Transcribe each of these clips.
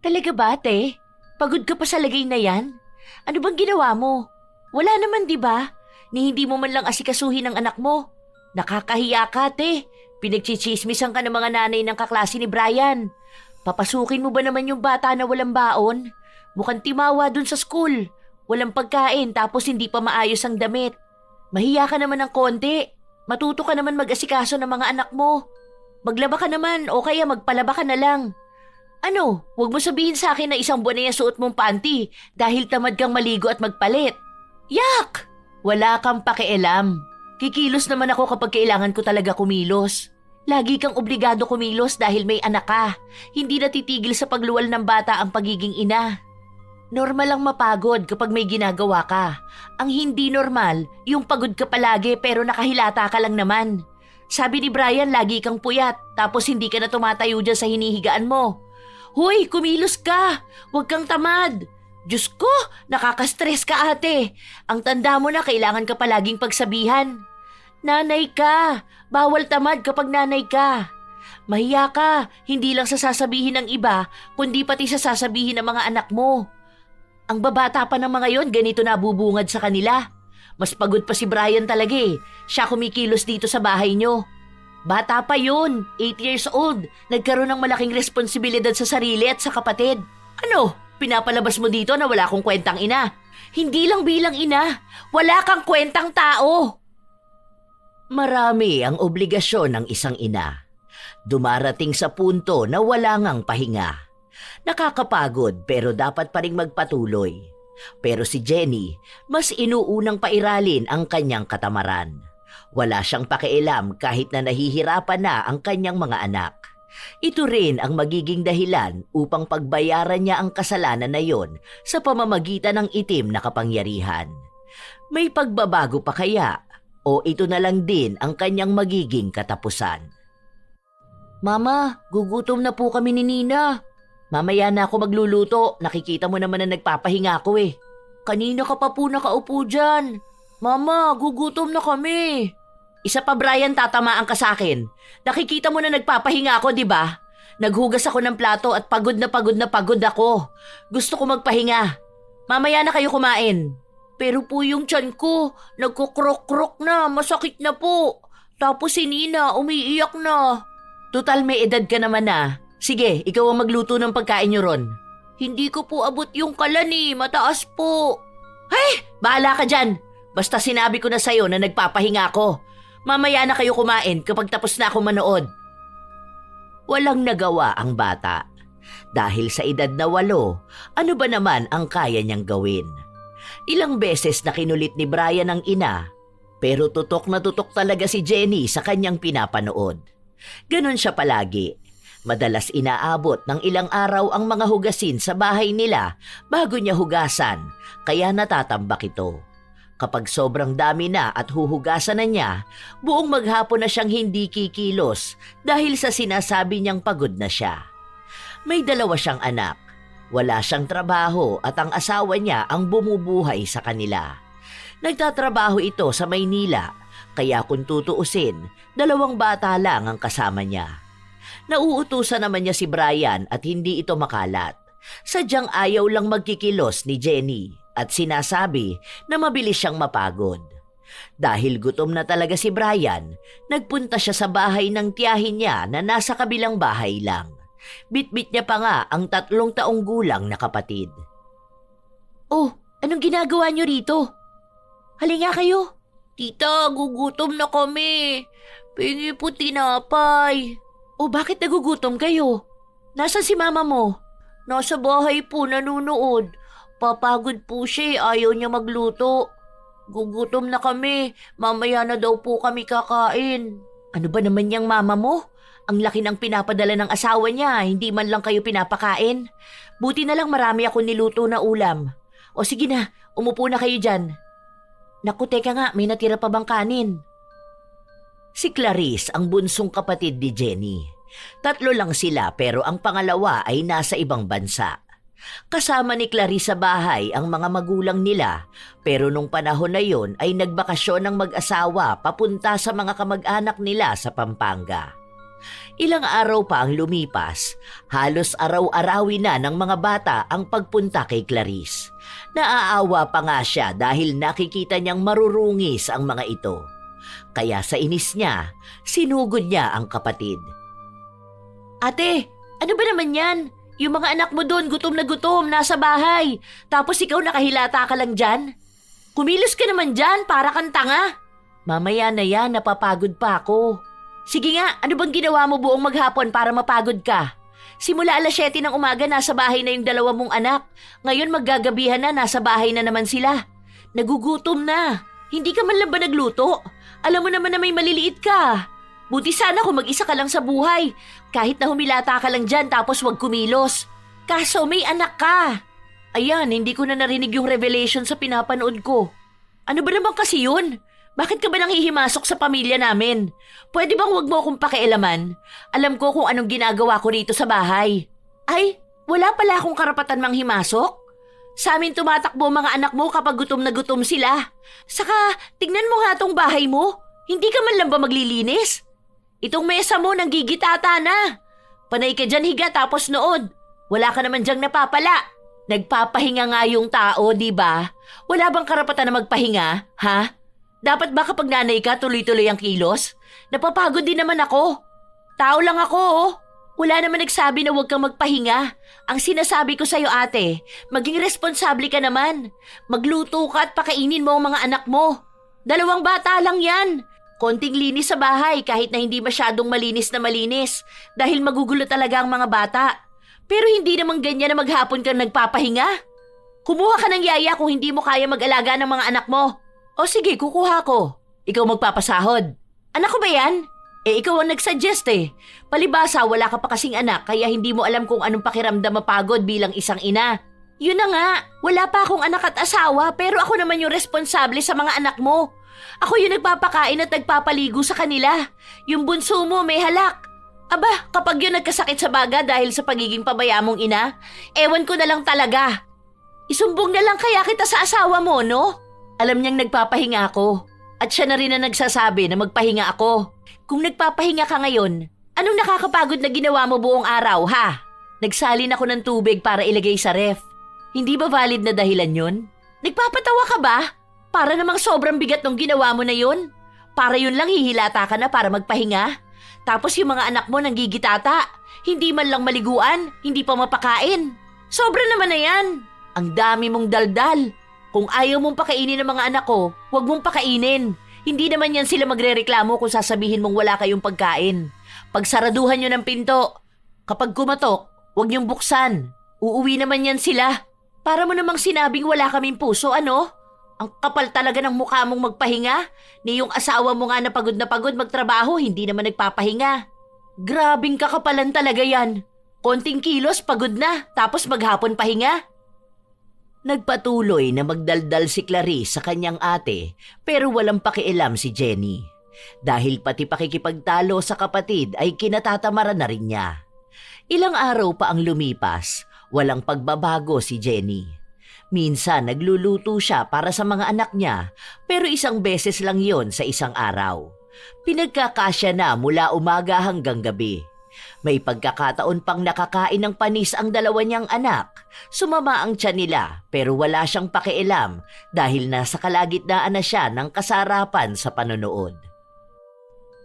Talaga ba, ate? Pagod ka pa sa lagay na yan? Ano bang ginawa mo? Wala naman, di ba? Ni hindi mo man lang asikasuhin ang anak mo. Nakakahiya ka, ate. Pinagchichismisan ka ng mga nanay ng kaklase ni Brian. Papasukin mo ba naman yung bata na walang baon? Mukhang timawa dun sa school. Walang pagkain tapos hindi pa maayos ang damit. Mahiya ka naman ng konti. Matuto ka naman mag-asikaso ng mga anak mo. Maglaba ka naman o kaya magpalaba ka na lang. Ano, huwag mo sabihin sa akin na isang buwan na yung suot mong panty dahil tamad kang maligo at magpalit. Yak! Wala kang pakialam. Kikilos naman ako kapag kailangan ko talaga kumilos. Lagi kang obligado kumilos dahil may anak ka. Hindi natitigil sa pagluwal ng bata ang pagiging ina. Normal lang mapagod kapag may ginagawa ka. Ang hindi normal, yung pagod ka palagi pero nakahilata ka lang naman. Sabi ni Brian, lagi kang puyat tapos hindi ka na tumatayo dyan sa hinihigaan mo. Hoy, kumilos ka! Huwag kang tamad! Diyos ko, nakaka-stress ka ate. Ang tanda mo na kailangan ka palaging pagsabihan. Nanay ka! Bawal tamad kapag nanay ka. Mahiya ka, hindi lang sa sasabihin ng iba, kundi pati sa sasabihin ng mga anak mo. Ang babata pa ng mga yon, ganito na bubungad sa kanila. Mas pagod pa si Brian talaga eh. Siya kumikilos dito sa bahay nyo. Bata pa yun, 8 years old. Nagkaroon ng malaking responsibilidad sa sarili at sa kapatid. Ano, pinapalabas mo dito na wala akong kwentang ina? Hindi lang bilang ina, wala kang kwentang tao. Marami ang obligasyon ng isang ina. Dumarating sa punto na wala ngang pahinga. Nakakapagod pero dapat pa ring magpatuloy. Pero si Jenny, mas inuunang pairalin ang kanyang katamaran. Wala siyang pakialam kahit na nahihirapan na ang kanyang mga anak. Ito rin ang magiging dahilan upang pagbayaran niya ang kasalanan na yon sa pamamagitan ng itim na kapangyarihan. May pagbabago pa kaya o ito na lang din ang kanyang magiging katapusan? Mama, gugutom na po kami ni Nina. Mamaya na ako magluluto, nakikita mo naman na nagpapahinga ako eh. Kanina ka pa po nakaupo dyan. Mama, gugutom na kami. Isa pa Brian, tatamaan ka sa akin. Nakikita mo na nagpapahinga ako, di ba? Naghugas ako ng plato at pagod na pagod ako. Gusto ko magpahinga. Mamaya na kayo kumain. Pero po yung tiyan ko, nagkukrok-krok na, masakit na po. Tapos si Nina, umiiyak na. Total may edad ka naman na. Sige, ikaw ang magluto ng pagkain nyo ron. Hindi ko po abot yung kalan eh, mataas po. Hey, bahala ka dyan. Basta sinabi ko na sa'yo na nagpapahinga ako. Mamaya na kayo kumain kapag tapos na ako manood. Walang nagawa ang bata. Dahil sa edad na 8, ano ba naman ang kaya niyang gawin? Ilang beses na kinulit ni Brian ang ina, pero tutok na tutok talaga si Jenny sa kanyang pinapanood. Ganon siya palagi. Madalas inaabot ng ilang araw ang mga hugasin sa bahay nila bago niya hugasan, kaya natatambak ito. Kapag sobrang dami na at huhugasan na niya, buong maghapon na siyang hindi kikilos dahil sa sinasabi niyang pagod na siya. May 2 siyang anak. Wala siyang trabaho at ang asawa niya ang bumubuhay sa kanila. Nagtatrabaho ito sa Maynila, kaya kung tutuusin, 2 bata lang ang kasama niya. Nauutusan naman niya si Brian at hindi ito makalat. Sadyang ayaw lang magkikilos ni Jenny at sinasabi na mabilis siyang mapagod. Dahil gutom na talaga si Brian, nagpunta siya sa bahay ng tiyahin niya na nasa kabilang bahay lang. Bitbit niya pa nga ang 3 taong gulang na kapatid. Oh, anong ginagawa niyo rito? Halika kayo. Tita, gugutom na kami. Pingi po tinapay. Oh, bakit nagugutom kayo? Nasaan si mama mo? Nasa bahay po, nanunood. Papagod po siya, ayaw niya magluto. Gugutom na kami, mamaya na daw po kami kakain. Ano ba naman yung mama mo? Ang laki ng pinapadala ng asawa niya, hindi man lang kayo pinapakain. Buti na lang marami ako niluto na ulam. O sige na, umupo na kayo dyan. Naku, teka nga, may natira pa bang kanin? Si Clarice ang bunsong kapatid ni Jenny. 3 lang sila pero ang pangalawa ay nasa ibang bansa. Kasama ni Clarice sa bahay ang mga magulang nila, pero nung panahon na yon ay nagbakasyon ng mag-asawa papunta sa mga kamag-anak nila sa Pampanga. Ilang araw pa ang lumipas, halos araw-arawin na ng mga bata ang pagpunta kay Clarice. Naaawa pa nga siya dahil nakikita niyang marurungis ang mga ito. Kaya sa inis niya, sinugod niya ang kapatid. Ate, ano ba naman yan? Yung mga anak mo doon gutom na gutom, nasa bahay. Tapos ikaw nakahilata ka lang dyan? Kumilos ka naman dyan, para kang tanga. Mamaya na yan, napapagod pa ako. Sige nga, ano bang ginawa mo buong maghapon para mapagod ka? Simula 7:00 ng umaga, nasa bahay na yung 2 mong anak. Ngayon maggagabihan na, nasa bahay na naman sila. Nagugutom na. Hindi ka man lang ba nagluto? Alam mo naman na may maliliit ka. Buti sana kung mag-isa ka lang sa buhay. Kahit na humilata ka lang dyan tapos wag kumilos. Kaso may anak ka. Ayan, hindi ko na narinig yung revelation sa pinapanood ko. Ano ba naman kasi yun? Bakit ka ba nanghihimasok sa pamilya namin? Pwede bang wag mo akong pakialaman? Alam ko kung anong ginagawa ko rito sa bahay. Ay, wala pala akong karapatan manghimasok? Sa amin tumatakbo mga anak mo kapag gutom na gutom sila. Saka, tignan mo nga tong bahay mo. Hindi ka man lang ba maglilinis? Itong mesa mo nanggigitata na. Panay ka dyan higa tapos nood. Wala ka naman dyang napapala. Nagpapahinga nga yung tao, di ba? Wala bang karapatan na magpahinga, ha? Dapat ba kapag nanay ka tuloy-tuloy ang kilos? Napapagod din naman ako. Tao lang ako, oh. Wala naman nagsabi na huwag kang magpahinga. Ang sinasabi ko sa'yo, ate, maging responsable ka naman. Magluto ka at pakainin mo ang mga anak mo. 2 bata lang yan. Konting linis sa bahay kahit na hindi masyadong malinis na malinis dahil magugulo talaga ang mga bata. Pero hindi naman ganyan na maghapon kang nagpapahinga. Kumuha ka ng yaya kung hindi mo kaya mag-alaga ng mga anak mo. O sige, kukuha ko. Ikaw magpapasahod. Anak ko ba yan? Ikaw ang nagsuggest eh. Palibasa, wala ka pa kasing anak kaya hindi mo alam kung anong pakiramdam mapagod bilang isang ina. Yun na nga, wala pa akong anak at asawa pero ako naman yung responsable sa mga anak mo. Ako yung nagpapakain at nagpapaligo sa kanila. Yung bunso mo may halak. Aba, kapag yun nagkasakit sa baga dahil sa pagiging pabaya mong ina, ewan ko na lang talaga. Isumbong na lang kaya kita sa asawa mo, no? Alam niyang nagpapahinga ako. At siya na rin na nagsasabi na magpahinga ako. Kung nagpapahinga ka ngayon, anong nakakapagod na ginawa mo buong araw, ha? Nagsalin ako ng tubig para ilagay sa ref. Hindi ba valid na dahilan yun? Nagpapatawa ka ba? Para namang sobrang bigat nung ginawa mo na yun. Para yun lang hihilata ka na para magpahinga. Tapos yung mga anak mo nanggigitata. Hindi man lang maliguan, hindi pa mapakain. Sobra naman na yan. Ang dami mong daldal. Kung ayaw mong pakainin ng mga anak ko, huwag mong pakainin. Hindi naman yan sila magrereklamo kung sasabihin mong wala kayong pagkain. Pagsaraduhan nyo ng pinto. Kapag kumatok, huwag niyong buksan. Uuwi naman yan sila. Para mo namang sinabing wala kaming puso, ano? Ang kapal talaga ng mukha mong magpahinga. Ni yung asawa mo nga na pagod magtrabaho, hindi naman nagpapahinga. Grabing kakapalan talaga yan. Konting kilos, pagod na, tapos maghapon pahinga. Nagpatuloy na magdaldal si Clarice sa kanyang ate pero walang pakialam si Jenny. Dahil pati pakikipagtalo sa kapatid ay kinatatamaran na rin niya. Ilang araw pa ang lumipas, walang pagbabago si Jenny. Minsan nagluluto siya para sa mga anak niya pero isang beses lang yon sa isang araw. Pinagkakasya na mula umaga hanggang gabi. May pagkakataon pang nakakain ng panis ang 2 niyang anak. Sumama ang tiyan nila pero wala siyang pakialam dahil nasa kalagitnaan na siya ng kasarapan sa panonood.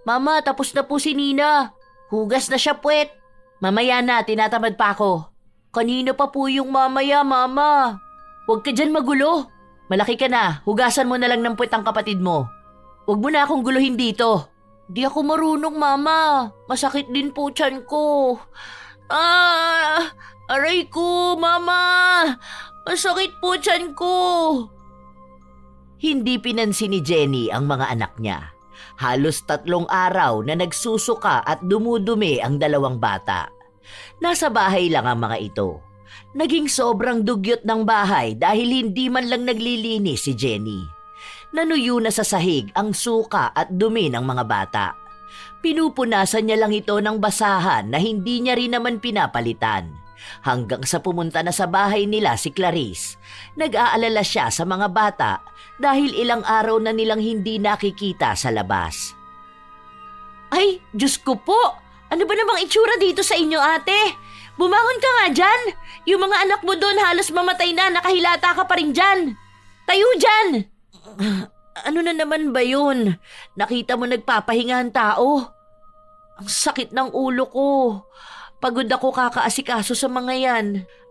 Mama, tapos na po si Nina. Hugas na siya puwet. Mamaya na, tinatamad pa ako. Kanina pa po yung mamaya, mama. Huwag ka dyan magulo. Malaki ka na, hugasan mo na lang ng puwet ang kapatid mo. Huwag mo na akong guluhin dito. Di ako marunong, mama. Masakit din po tiyan ko. Aray ko, mama. Masakit po tiyan ko. Hindi pinansin ni Jenny ang mga anak niya. Halos 3 araw na nagsusuka at dumudumi ang 2 bata. Nasa bahay lang ang mga ito. Naging sobrang dugyot ng bahay dahil hindi man lang naglilinis si Jenny. Nanuyo na sa sahig ang suka at dumi ng mga bata. Pinupunasan niya lang ito ng basahan na hindi niya rin naman pinapalitan. Hanggang sa pumunta na sa bahay nila si Clarice, nag-aalala siya sa mga bata dahil ilang araw na nilang hindi nakikita sa labas. Ay, Diyos ko po! Ano ba namang itsura dito sa inyo, ate? Bumangon ka nga dyan! Yung mga anak mo doon halos mamatay na, nakahilata ka pa rin dyan! Tayo dyan! Ano na naman ba yun? Nakita mo nagpapahinga ang tao? Ang sakit ng ulo ko. Pagod ako kakaasikaso sa mga yan.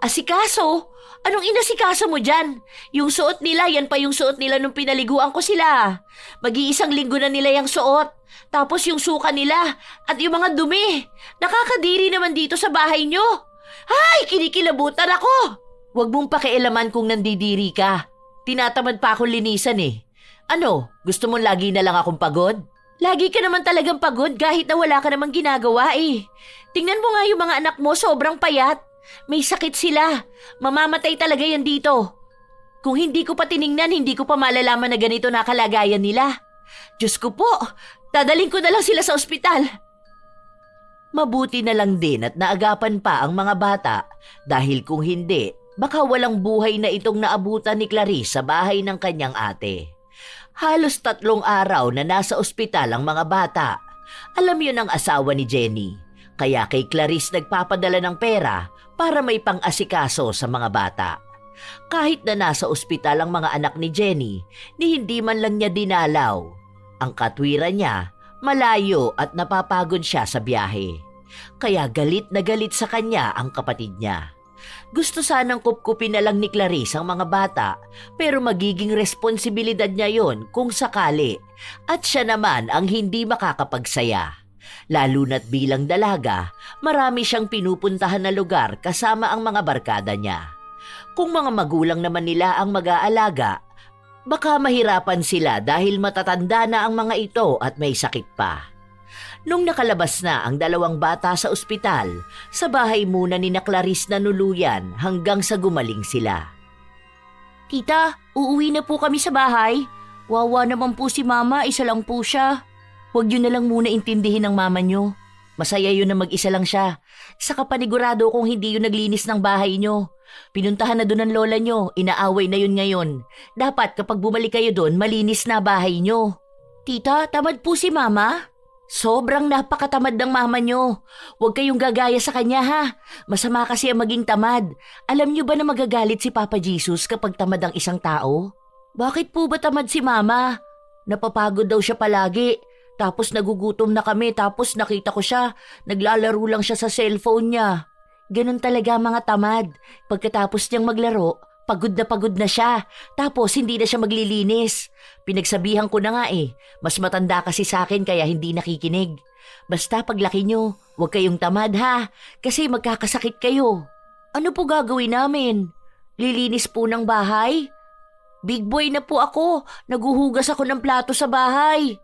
Asikaso? Anong inasikaso mo dyan? Yung suot nila, yan pa yung suot nila nung pinaliguan ko sila. Mag-iisang linggo na nila yung suot. Tapos yung suka nila at yung mga dumi. Nakakadiri naman dito sa bahay nyo. Ay, kinikilabutan ako. Huwag mong pakialaman kung nandidiri ka. Tinatamad pa akong linisan eh. Ano, gusto mong lagi na lang akong pagod? Lagi ka naman talagang pagod kahit na wala ka namang ginagawa eh. Tingnan mo nga yung mga anak mo, sobrang payat. May sakit sila. Mamamatay talaga yan dito. Kung hindi ko pa tiningnan, hindi ko pa malalaman na ganito na kalagayan nila. Diyos ko po, dadaling ko na lang sila sa ospital. Mabuti na lang din at naagapan pa ang mga bata dahil kung hindi, baka walang buhay na itong naabutan ni Clarice sa bahay ng kanyang ate. Halos 3 araw na nasa ospital ang mga bata. Alam yun ang asawa ni Jenny. Kaya kay Clarice nagpapadala ng pera para may pang-asikaso sa mga bata. Kahit na nasa ospital ang mga anak ni Jenny, ni hindi man lang niya dinalaw. Ang katwiran niya, malayo at napapagod siya sa biyahe. Kaya galit na galit sa kanya ang kapatid niya. Gusto sanang kupkupin na lang ni Clarice ang mga bata pero magiging responsibilidad niya yon kung sakali at siya naman ang hindi makakapagsaya. Lalo na't bilang dalaga, marami siyang pinupuntahan na lugar kasama ang mga barkada niya. Kung mga magulang naman nila ang mag-aalaga, baka mahirapan sila dahil matatanda na ang mga ito at may sakit pa. Nung nakalabas na ang 2 bata sa ospital, sa bahay muna ni na Clarice nanuluyan hanggang sa gumaling sila. Tita, uuwi na po kami sa bahay. Wawa naman po si Mama, isa lang po siya. Huwag yun na lang muna intindihin ng mama nyo. Masaya yun na mag-isa lang siya. Saka panigurado kung hindi yun naglinis ng bahay nyo. Pinuntahan na doon ng lola nyo, inaaway na yun ngayon. Dapat kapag bumalik kayo doon, malinis na bahay nyo. Tita, tamad po si Mama? Sobrang napakatamad ng mama nyo. Huwag kayong gagaya sa kanya ha. Masama kasi ang maging tamad. Alam nyo ba na magagalit si Papa Jesus kapag tamad ang isang tao? Bakit po ba tamad si Mama? Napapagod daw siya palagi. Tapos nagugutom na kami tapos nakita ko siya. Naglalaro lang siya sa cellphone niya. Ganun talaga mga tamad. Pagkatapos niyang maglaro, pagod na siya. Tapos hindi na siya maglilinis. Pinagsabihan ko na nga eh. Mas matanda kasi sa akin kaya hindi nakikinig. Basta paglaki nyo, huwag kayong tamad ha. Kasi magkakasakit kayo. Ano po gagawin namin? Lilinis po ng bahay? Big boy na po ako. Naguhugas ako ng plato sa bahay.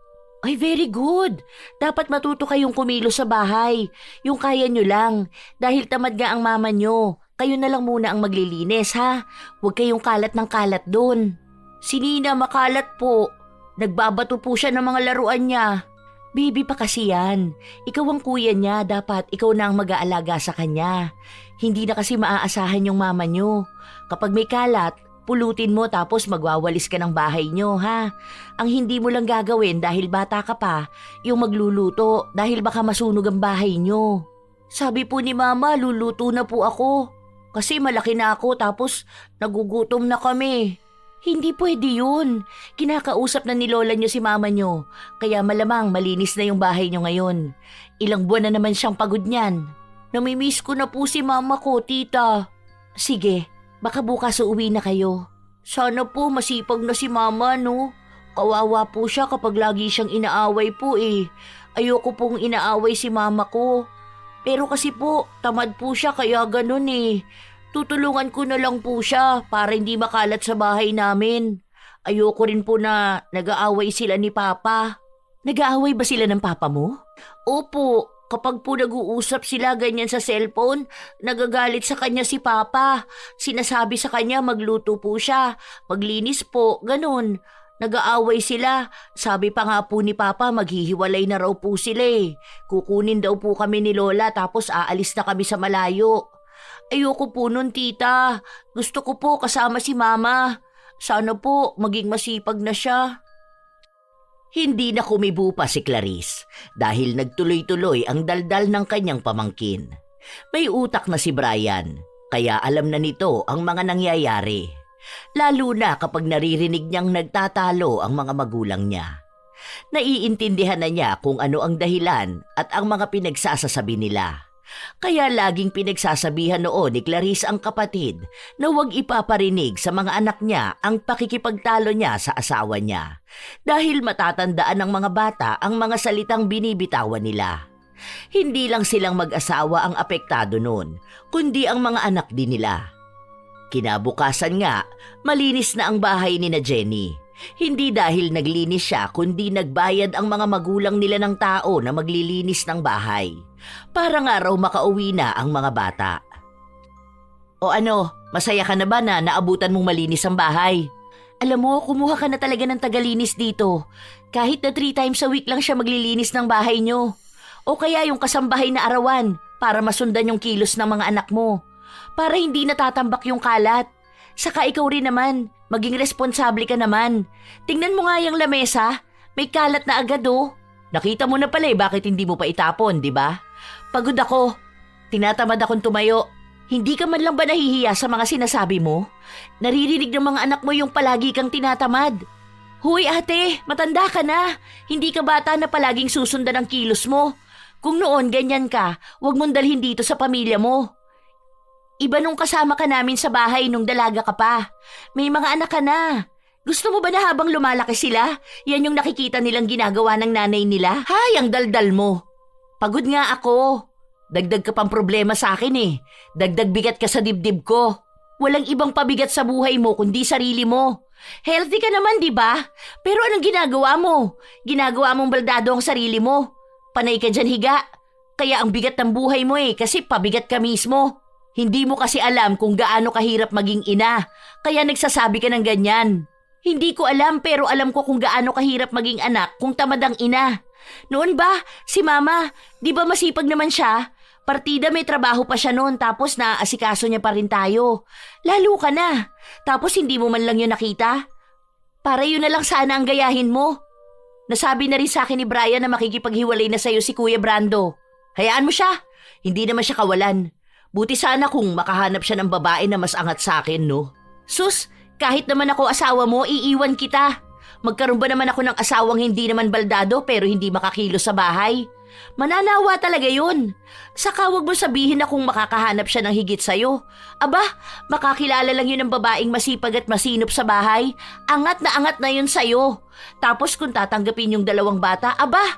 Ay, very good. Dapat matuto kayong kumilos sa bahay. Yung kaya nyo lang. Dahil tamad nga ang mama nyo. Kayo na lang muna ang maglilinis, ha? Huwag kayong kalat ng kalat doon. Si Nina makalat po. Nagbabato po siya ng mga laruan niya. Baby pa kasi yan. Ikaw ang kuya niya. Dapat ikaw na ang mag-aalaga sa kanya. Hindi na kasi maaasahan yung mama nyo. Kapag may kalat, pulutin mo tapos magwawalis ka ng bahay nyo, ha? Ang hindi mo lang gagawin dahil bata ka pa, yung magluluto dahil baka masunog ang bahay nyo. Sabi po ni Mama, luluto na po ako. Kasi malaki na ako tapos nagugutom na kami. Hindi pwede yun. Kinakausap na ni Lola nyo si Mama nyo. Kaya malamang malinis na yung bahay nyo ngayon. Ilang buwan na naman siyang pagod niyan. Namimiss ko na po si Mama ko, tita. Sige, baka bukas uuwi na kayo. Sana po masipag na si Mama, no? Kawawa po siya kapag lagi siyang inaaway po eh. Ayoko pong inaaway si Mama ko. Pero kasi po, tamad po siya kaya ganun eh. Tutulungan ko na lang po siya para hindi makalat sa bahay namin. Ayoko rin po na nag-aaway sila ni Papa. Nag-aaway ba sila ng Papa mo? Opo, kapag po nag-uusap sila ganyan sa cellphone, nagagalit sa kanya si Papa. Sinasabi sa kanya magluto po siya, maglinis po, ganun. Nag-aaway sila. Sabi pa nga po ni Papa maghihiwalay na raw po sila eh. Kukunin daw po kami ni Lola tapos aalis na kami sa malayo. Ayoko po nun, tita. Gusto ko po kasama si Mama. Sana po maging masipag na siya. Hindi na kumibo pa si Clarice dahil nagtuloy-tuloy ang daldal ng kanyang pamangkin. May utak na si Brian, kaya alam na nito ang mga nangyayari. Lalo na kapag naririnig niyang nagtatalo ang mga magulang niya. Naiintindihan na niya kung ano ang dahilan at ang mga pinagsasasabi nila. Kaya laging pinagsasabihan noon ni Clarice ang kapatid na huwag ipaparinig sa mga anak niya ang pakikipagtalo niya sa asawa niya dahil matatandaan ng mga bata ang mga salitang binibitawan nila. Hindi lang silang mag-asawa ang apektado noon, kundi ang mga anak din nila. Kinabukasan nga, malinis na ang bahay ni na Jenny. Hindi dahil naglinis siya kundi nagbayad ang mga magulang nila ng tao na maglilinis ng bahay. Para nga raw makauwi na ang mga bata. O ano, masaya ka na ba na naabutan mong malinis ang bahay? Alam mo, kumuha ka na talaga ng tagalinis dito. Kahit na 3 times a week lang siya maglilinis ng bahay nyo. O kaya yung kasambahay na arawan para masundan yung kilos ng mga anak mo. Para hindi natatambak yung kalat. Saka ikaw rin naman, maging responsable ka naman. Tingnan mo nga yung lamesa, may kalat na agad oh. Nakita mo na pala bakit hindi mo pa itapon, di ba? Pagod ako, tinatamad akong tumayo. Hindi ka man lang ba nahihiya sa mga sinasabi mo? Naririnig ng mga anak mo yung palagi kang tinatamad. Huy ate, matanda ka na. Hindi ka bata na palaging susundan ang kilos mo. Kung noon ganyan ka, huwag mong dalhin dito sa pamilya mo. Iba nung kasama ka namin sa bahay nung dalaga ka pa. May mga anak ka na. Gusto mo ba na habang lumalaki sila, yan yung nakikita nilang ginagawa ng nanay nila? Hay, ang daldal mo. Pagod nga ako. Dagdag ka pang problema sa akin eh. Dagdag bigat ka sa dibdib ko. Walang ibang pabigat sa buhay mo kundi sarili mo. Healthy ka naman, di ba? Pero anong ginagawa mo? Ginagawa mong baldado ang sarili mo. Panay ka dyan higa. Kaya ang bigat ng buhay mo kasi pabigat ka mismo. Hindi mo kasi alam kung gaano kahirap maging ina, kaya nagsasabi ka ng ganyan. Hindi ko alam pero alam ko kung gaano kahirap maging anak kung tamad ang ina. Noon ba, si mama, di ba masipag naman siya? Partida may trabaho pa siya noon tapos naaasikaso niya pa rin tayo. Lalo ka na, tapos hindi mo man lang yun nakita. Para yun na lang sana ang gayahin mo. Nasabi na rin sa akin ni Brian na makikipaghiwalay na sa'yo si Kuya Brando. Hayaan mo siya, hindi naman siya kawalan. Buti sana kung makahanap siya ng babae na mas angat sa akin, no? Sus, kahit naman ako asawa mo, iiwan kita. Magkaroon ba naman ako ng asawang hindi naman baldado pero hindi makakilos sa bahay? Mananawa talaga yun. Saka wag mo sabihin na kung makakahanap siya ng higit sa'yo. Aba, makakilala lang yun ng babaeng masipag at masinop sa bahay. Angat na yun sa'yo. Tapos kung tatanggapin yung 2 bata, aba,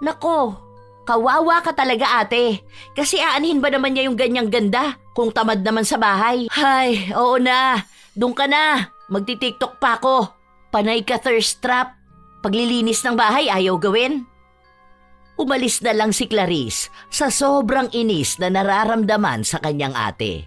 nako. Kawawa ka talaga ate, kasi aanhin ba naman niya yung ganyang ganda kung tamad naman sa bahay? Hay, oo na, doon ka na, magti-TikTok pa ako. Panay ka thirst trap, paglilinis ng bahay ayaw gawin? Umalis na lang si Clarice sa sobrang inis na nararamdaman sa kanyang ate.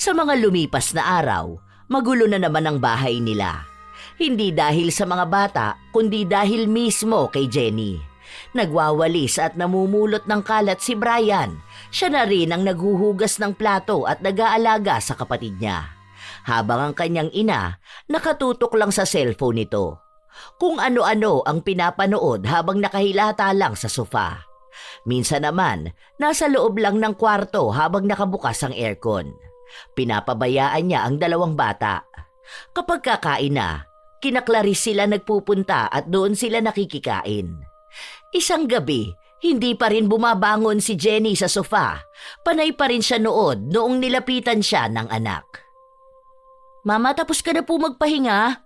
Sa mga lumipas na araw, magulo na naman ang bahay nila. Hindi dahil sa mga bata, kundi dahil mismo kay Jenny. Nagwawalis at namumulot ng kalat si Brian. Siya na rin ang naghuhugas ng plato at nag-aalaga sa kapatid niya. Habang ang kanyang ina, nakatutok lang sa cellphone nito. Kung ano-ano ang pinapanood habang nakahilata lang sa sofa. Minsan naman, nasa loob lang ng kwarto habang nakabukas ang aircon. Pinapabayaan niya ang 2 bata. Kapag kakain na, kina Clarice sila nagpupunta at doon sila nakikikain. Isang gabi, hindi pa rin bumabangon si Jenny sa sofa. Panay pa rin siya noon noong nilapitan siya ng anak. Mama, tapos ka na po magpahinga?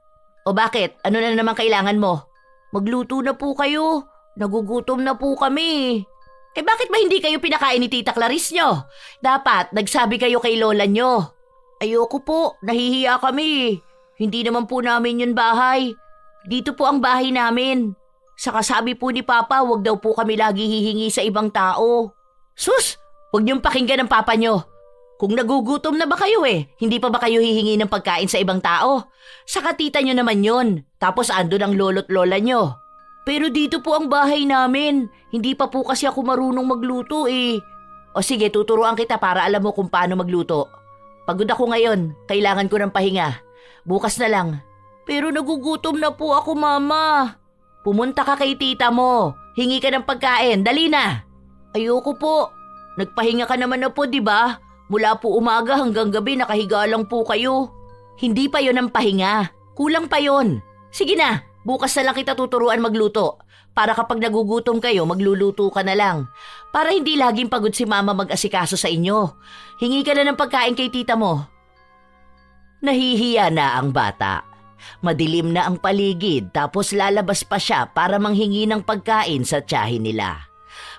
O bakit? Ano na naman kailangan mo? Magluto na po kayo. Nagugutom na po kami. Bakit ba hindi kayo pinakain ni Tita Clarice nyo? Dapat nagsabi kayo kay lola nyo. Ayoko po, nahihiya kami. Hindi naman po namin yun bahay. Dito po ang bahay namin. Saka sabi po ni Papa, wag daw po kami lagi hihingi sa ibang tao. Sus, wag niyong pakinggan ng Papa nyo. Kung nagugutom na ba kayo hindi pa ba kayo hihingi ng pagkain sa ibang tao? Saka tita nyo naman yun, tapos andun ang lolo't lola nyo. Pero dito po ang bahay namin, hindi pa po kasi ako marunong magluto O sige, tuturuan kita para alam mo kung paano magluto. Pagod ako ngayon, kailangan ko ng pahinga. Bukas na lang. Pero nagugutom na po ako, Mama. pumunta ka kay tita mo. Hingi ka ng pagkain, dali na. Ayoko po. Nagpahinga ka naman na po, di ba? Mula po umaga hanggang gabi nakahiga lang po kayo. Hindi pa yon ang pahinga. Kulang pa yon. Sige na, bukas na lang kita tuturuan magluto. Para kapag nagugutom kayo, magluluto ka na lang. Para hindi laging pagod si mama mag-asikaso sa inyo. Hingi ka na ng pagkain kay tita mo. Nahihiya na ang bata. Madilim na ang paligid tapos lalabas pa siya para manghingi ng pagkain sa tiyahin nila.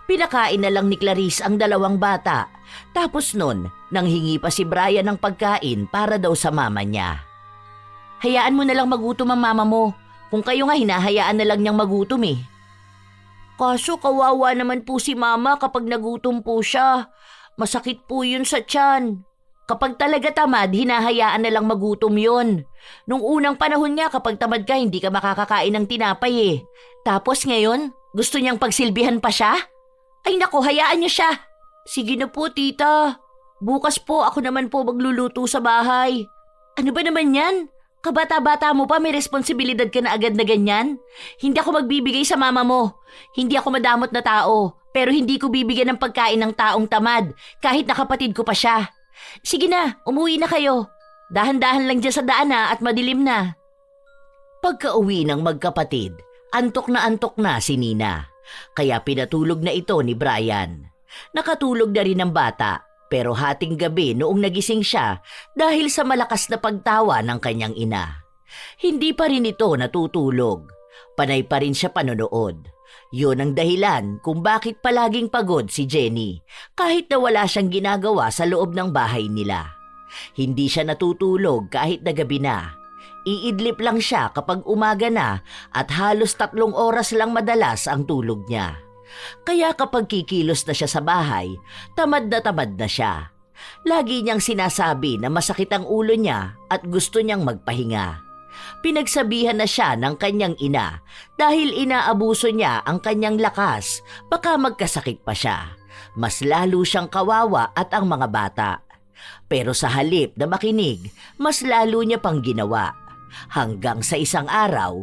Pinakain na lang ni Clarice ang dalawang bata. Tapos nun, nanghingi pa si Brian ng pagkain para daw sa mama niya. Hayaan mo na lang magutom ang mama mo. Kung kayo nga hinahayaan na lang niyang magutom eh. Kaso kawawa naman po si mama kapag nagutom po siya. Masakit po yun sa tiyan. Kapag talaga tamad, hinahayaan na lang magutom yun. Nung unang panahon nga kapag tamad ka, hindi ka makakakain ng tinapay eh. Tapos ngayon, gusto niyang pagsilbihan pa siya? Ay nako, hayaan niyo siya. Sige na po tita. Bukas po ako naman po magluluto sa bahay. Ano ba naman yan? Kabata-bata mo pa, may responsibilidad ka na agad na ganyan? Hindi ako magbibigay sa mama mo. Hindi ako madamot na tao, pero hindi ko bibigyan ng pagkain ng taong tamad, kahit na kapatid ko pa siya. Sige na, umuwi na kayo. Dahan-dahan lang dyan sa daan at madilim na. Pagka-uwi ng magkapatid, antok na si Nina. Kaya pinatulog na ito ni Brian. Nakatulog na rin ang bata. Pero hating gabi noong nagising siya dahil sa malakas na pagtawa ng kanyang ina. Hindi pa rin ito natutulog. Panay pa rin siya panonood. Yun ang dahilan kung bakit palaging pagod si Jenny kahit na wala siyang ginagawa sa loob ng bahay nila. Hindi siya natutulog kahit na gabi na. Iidlip lang siya kapag umaga na at halos 3 oras lang madalas ang tulog niya. Kaya kapag kikilos na siya sa bahay, tamad na siya. Lagi niyang sinasabi na masakit ang ulo niya at gusto niyang magpahinga. Pinagsabihan na siya ng kanyang ina dahil inaabuso niya ang kanyang lakas, baka magkasakit pa siya. Mas lalo siyang kawawa at ang mga bata. Pero sa halip na makinig, mas lalo niya pang ginawa. Hanggang sa isang araw,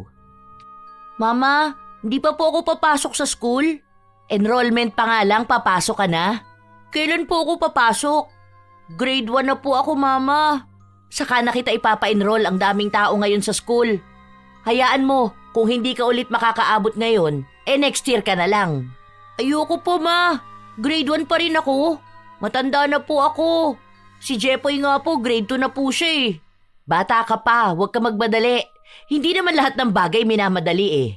Mama, hindi pa po ako papasok sa school? Enrollment pa nga lang, papasok ka na? Kailan po ako papasok? Grade 1 na po ako, Mama. Saka na kita ipapa-enroll, ang daming tao ngayon sa school. Hayaan mo, kung hindi ka ulit makakaabot ngayon, next year ka na lang. Ayoko po, Ma. Grade 1 pa rin ako. Matanda na po ako. Si Jepoy nga po, grade 2 na po siya eh. Bata ka pa, huwag ka magmadali. Hindi naman lahat ng bagay minamadali eh.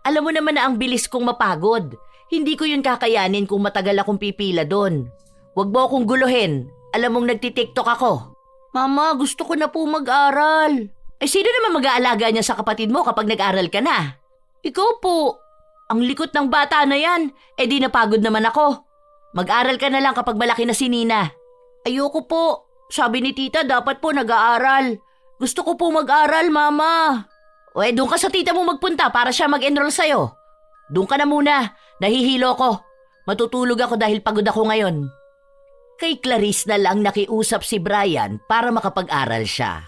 Alam mo naman na ang bilis kong mapagod. Hindi ko yun kakayanin kung matagal akong pipila doon. Huwag mo akong guluhin. Alam mong nagtitiktok ako. Mama, gusto ko na po mag-aral. Sino naman mag-aalaga niya sa kapatid mo kapag nag-aral ka na? Ikaw po. Ang likot ng bata na yan. Di napagod naman ako. Mag-aral ka na lang kapag malaki na si Nina. Ayoko po. Sabi ni tita dapat po nag-aaral. Gusto ko po mag-aral, Mama. Doon ka sa tita mo magpunta para siya mag-enroll sa'yo. Doon ka na muna. Nahihilo ko. Matutulog ako dahil pagod ako ngayon. Kay Clarice na lang nakiusap si Brian para makapag-aral siya.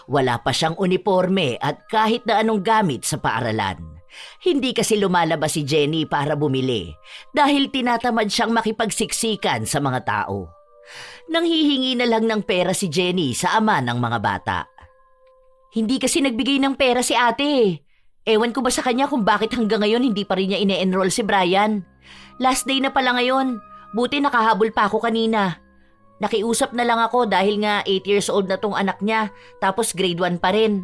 Wala pa siyang uniforme at kahit na anong gamit sa paaralan. Hindi kasi lumalabas si Jenny para bumili dahil tinatamad siyang makipagsiksikan sa mga tao. Nanghihingi na lang ng pera si Jenny sa ama ng mga bata. Hindi kasi nagbigay ng pera si ate. Ewan ko ba sa kanya kung bakit hanggang ngayon hindi pa rin niya ine-enroll si Brian. Last day na pala ngayon. Buti nakahabol pa ako kanina. Nakiusap na lang ako dahil nga 8 years old na tong anak niya tapos grade 1 pa rin.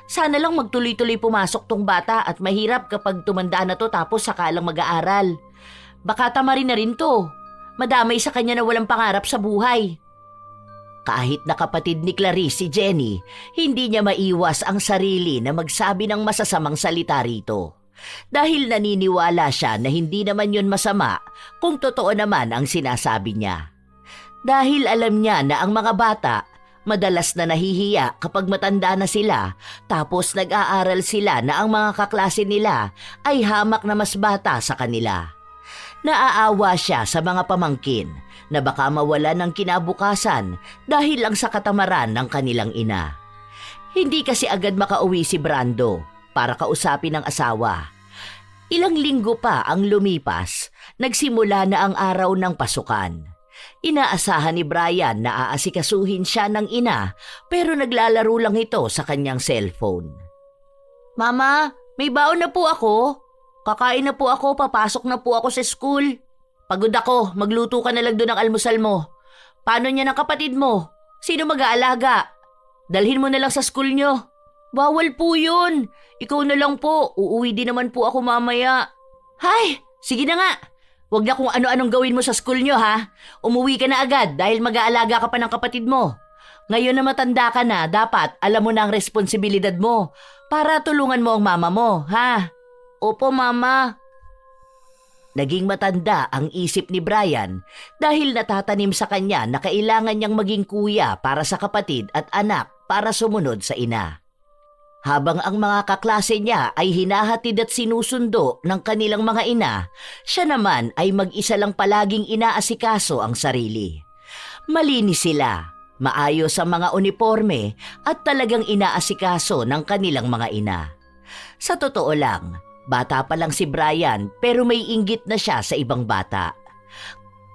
Sana lang magtuloy-tuloy pumasok tong bata at mahirap kapag tumanda na to tapos saka lang mag-aaral. Baka tama rin na rin to. Madamay sa kanya na walang pangarap sa buhay. Kahit na kapatid ni Clarice si Jenny, hindi niya maiwas ang sarili na magsabi ng masasamang salita rito. Dahil naniniwala siya na hindi naman yun masama kung totoo naman ang sinasabi niya. Dahil alam niya na ang mga bata madalas na nahihiya kapag matanda na sila tapos nag-aaral sila na ang mga kaklase nila ay hamak na mas bata sa kanila. Naaawa siya sa mga pamangkin na baka mawala ng kinabukasan dahil lang sa katamaran ng kanilang ina. Hindi kasi agad makauwi si Brando para kausapin ang asawa. Ilang linggo pa ang lumipas, nagsimula na ang araw ng pasukan. Inaasahan ni Brian na aasikasuhin siya ng ina pero naglalaro lang ito sa kanyang cellphone. Mama, may baon na po ako. Kakain na po ako, papasok na po ako sa school. Pagod ako, magluto ka na lang doon ng almusal mo. Paano niya ng kapatid mo? Sino mag-aalaga? Dalhin mo na lang sa school nyo. Bawal po yun. Ikaw na lang po, uuwi din naman po ako mamaya. Hay, sige na nga. Huwag na kung ano-anong gawin mo sa school nyo ha. Umuwi ka na agad dahil mag-aalaga ka pa ng kapatid mo. Ngayon na matanda ka na, dapat alam mo na ang responsibilidad mo para tulungan mo ang mama mo, ha? Opo, mama. Naging matanda ang isip ni Brian dahil natatanim sa kanya na kailangan niyang maging kuya para sa kapatid at anak para sumunod sa ina. Habang ang mga kaklase niya ay hinahatid at sinusundo ng kanilang mga ina, siya naman ay mag-isa lang palaging inaasikaso ang sarili. Malinis sila, maayos ang mga uniforme at talagang inaasikaso ng kanilang mga ina. Sa totoo lang, bata pa lang si Brian pero may inggit na siya sa ibang bata.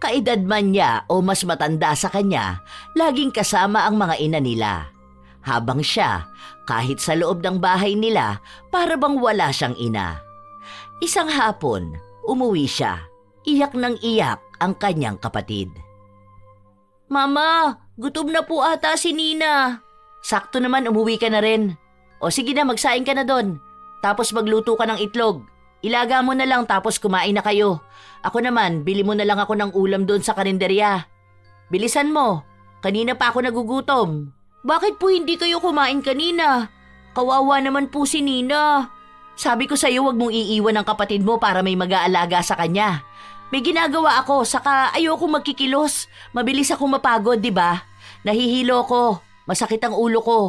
Kaedad man niya o mas matanda sa kanya, laging kasama ang mga ina nila. Habang siya, kahit sa loob ng bahay nila, para bang wala siyang ina. Isang hapon, umuwi siya. Iyak ng iyak ang kanyang kapatid. Mama, gutom na po ata si Nina. Sakto naman umuwi ka na rin. O sige na, magsaing ka na doon. Tapos magluto ka ng itlog. Ilaga mo na lang tapos kumain na kayo. Ako naman, bili mo na lang ako ng ulam doon sa karinderya. Bilisan mo, kanina pa ako nagugutom. Bakit po hindi kayo kumain kanina? Kawawa naman po si Nina. Sabi ko sa'yo wag mong iiwan ang kapatid mo para may mag-aalaga sa kanya. May ginagawa ako, saka ayoko magkikilos. Mabilis ako mapagod, di ba? Nahihilo ko, masakit ang ulo ko.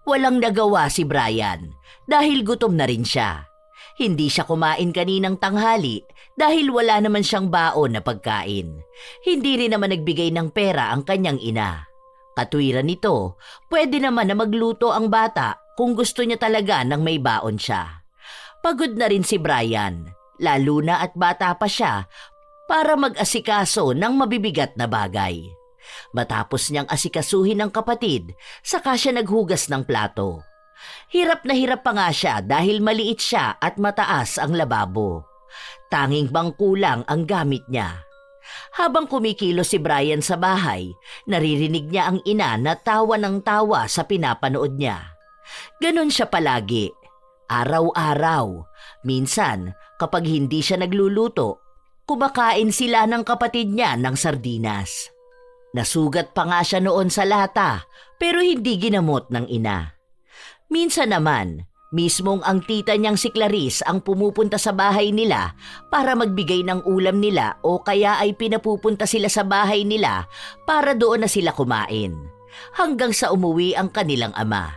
Walang nagawa si Brian dahil gutom na rin siya. Hindi siya kumain kaninang tanghali dahil wala naman siyang baon na pagkain. Hindi rin naman nagbigay ng pera ang kanyang ina. Katwiran nito, pwede naman na magluto ang bata kung gusto niya talaga ng may baon siya. Pagod na rin si Brian, lalo na at bata pa siya, para mag-asikaso ng mabibigat na bagay. Matapos niyang asikasuhin ng kapatid, saka siya naghugas ng plato. Hirap na hirap pa nga siya dahil maliit siya at mataas ang lababo. Tanging bangko lang ang gamit niya. Habang kumikilos si Brian sa bahay, naririnig niya ang ina na tawa ng tawa sa pinapanood niya. Ganon siya palagi, araw-araw. Minsan, kapag hindi siya nagluluto, kumakain sila ng kapatid niya ng sardinas. Nasugat pa nga siya noon sa lata, pero hindi ginamot ng ina. Minsan naman, mismong ang tita niyang si Clarice ang pumupunta sa bahay nila para magbigay ng ulam nila o kaya ay pinapupunta sila sa bahay nila para doon na sila kumain. Hanggang sa umuwi ang kanilang ama.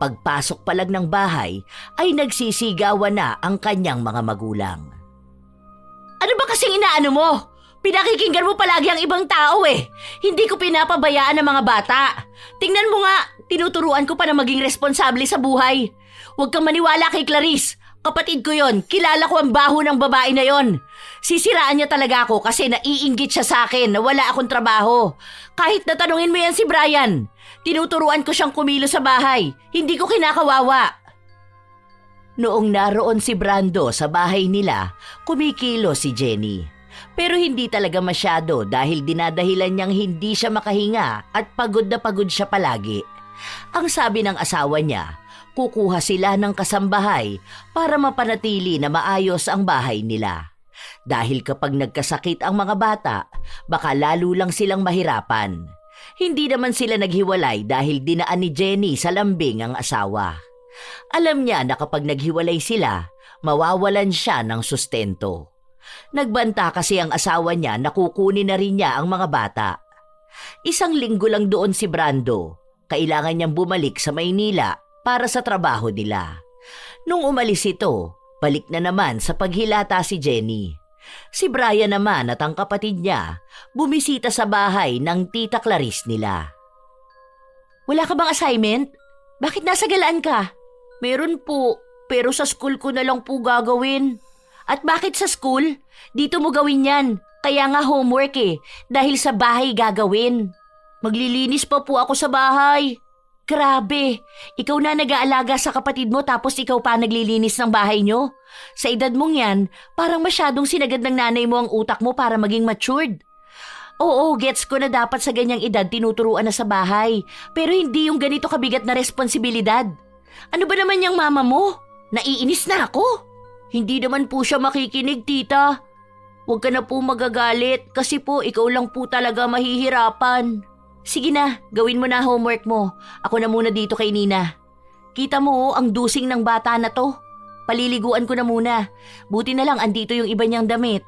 Pagpasok pa lang ng bahay ay nagsisigawan na ang kanyang mga magulang. Ano ba kasing inaano mo? Pinakikinggan mo palagi ang ibang tao eh. Hindi ko pinapabayaan ang mga bata. Tingnan mo nga, tinuturuan ko pa na maging responsable sa buhay. Huwag kang maniwala kay Clarice. Kapatid ko yon. Kilala ko ang baho ng babae na yon. Sisiraan niya talaga ako kasi naiinggit siya sa akin na wala akong trabaho. Kahit natanungin mo yan si Brian, tinuturuan ko siyang kumilos sa bahay. Hindi ko kinakawawa. Noong naroon si Brando sa bahay nila, kumikilo si Jenny. Pero hindi talaga masyado dahil dinadahilan niyang hindi siya makahinga at pagod na pagod siya palagi. Ang sabi ng asawa niya, kukuha sila ng kasambahay para mapanatili na maayos ang bahay nila. Dahil kapag nagkasakit ang mga bata, baka lalo lang silang mahirapan. Hindi naman sila naghiwalay dahil dinaan ni Jenny sa lambing ang asawa. Alam niya na kapag naghiwalay sila, mawawalan siya ng sustento. Nagbanta kasi ang asawa niya na kukunin na rin niya ang mga bata. Isang linggo lang doon si Brando. Kailangan niyang bumalik sa Maynila para sa trabaho nila. Nung umalis ito, balik na naman sa paghilata si Jenny. Si Brian naman at ang kapatid niya bumisita sa bahay ng tita Clarice nila. Wala ka bang assignment? Bakit nasa galaan ka? Meron po, pero sa school ko na lang po gagawin. At bakit sa school? Dito mo gawin yan. Kaya nga homework dahil sa bahay gagawin. Maglilinis pa po ako sa bahay. Grabe, ikaw na nag-aalaga sa kapatid mo tapos ikaw pa naglilinis ng bahay nyo? Sa edad mong yan, parang masyadong sinagad ng nanay mo ang utak mo para maging matured. Oo, gets ko na dapat sa ganyang edad tinuturuan na sa bahay. Pero hindi yung ganito kabigat na responsibilidad. Ano ba naman yung mama mo? Naiinis na ako. Hindi naman po siya makikinig, tita. Huwag ka na po magagalit kasi po ikaw lang po talaga mahihirapan. Sige na, gawin mo na homework mo. Ako na muna dito kay Nina. Kita mo ang dusing ng bata na to. Paliliguan ko na muna. Buti na lang andito yung iba niyang damit.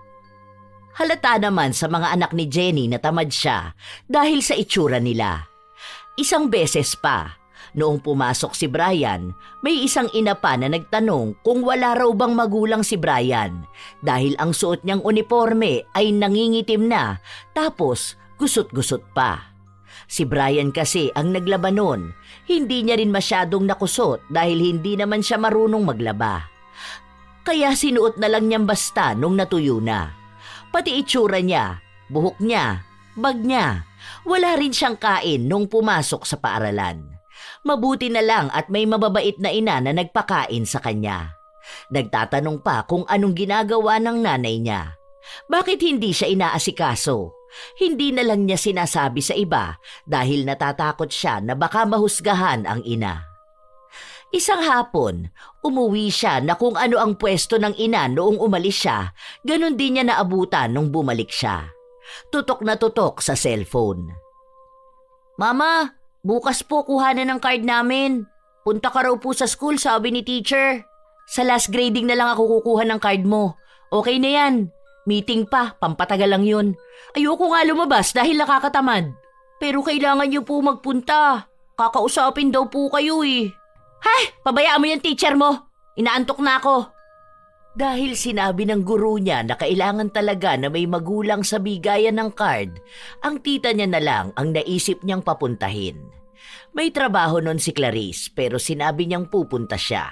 Halata naman sa mga anak ni Jenny na tamad siya dahil sa itsura nila. Isang beses pa, noong pumasok si Brian, may isang ina pa na nagtanong kung wala raw bang magulang si Brian dahil ang suot niyang uniforme ay nangingitim na tapos gusot-gusot pa. Si Brian kasi ang naglaban nun. Hindi niya rin masyadong nakusot dahil hindi naman siya marunong maglaba. Kaya sinuot na lang niyang basta nung natuyo na. Pati itsura niya, buhok niya, bag niya, wala rin siyang kain nung pumasok sa paaralan. Mabuti na lang at may mababait na ina na nagpakain sa kanya. Nagtatanong pa kung anong ginagawa ng nanay niya. Bakit hindi siya inaasikaso? Hindi na lang niya sinasabi sa iba dahil natatakot siya na baka mahusgahan ang ina. Isang hapon, umuwi siya na kung ano ang pwesto ng ina noong umalis siya, ganun din niya naabutan nung bumalik siya. Tutok na tutok sa cellphone. Mama, bukas po kuhanan ng card namin. Punta ka raw po sa school, sabi ni teacher. Sa last grading na lang ako kukuha ng card mo. Okay na yan. Meeting pa, pampatagal lang yun. Ayoko nga lumabas dahil nakakatamad. Pero kailangan niyo po magpunta. Kakausapin daw po kayo Hay, pabayaan mo yung teacher mo. Inaantok na ako. Dahil sinabi ng guro niya na kailangan talaga na may magulang sa bigayan ng card, ang tita niya na lang ang naisip niyang papuntahin. May trabaho nun si Clarice pero sinabi niyang pupunta siya.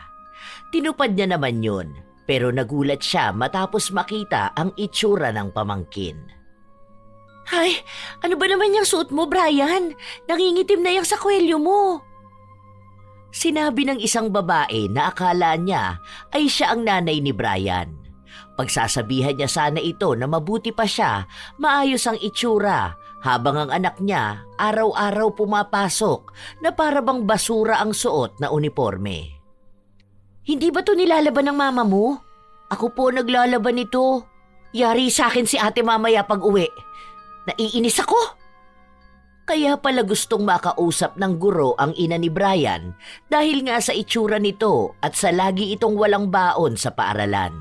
Tinupad niya naman yun. Pero nagulat siya matapos makita ang itsura ng pamangkin. Ay, ano ba naman yung suot mo, Brian? Nangingitim na yung sakwelyo mo. Sinabi ng isang babae na akala niya ay siya ang nanay ni Brian. Pagsasabihan niya sana ito na mabuti pa siya, maayos ang itsura, habang ang anak niya araw-araw pumapasok na para bang basura ang suot na uniforme. Hindi ba to nilalaban ng mama mo? Ako po naglalaban nito. Yari sa akin si ate mamaya pag uwi. Naiinis ako. Kaya pala gustong makausap ng guro ang ina ni Brian dahil nga sa itsura nito at sa lagi itong walang baon sa paaralan.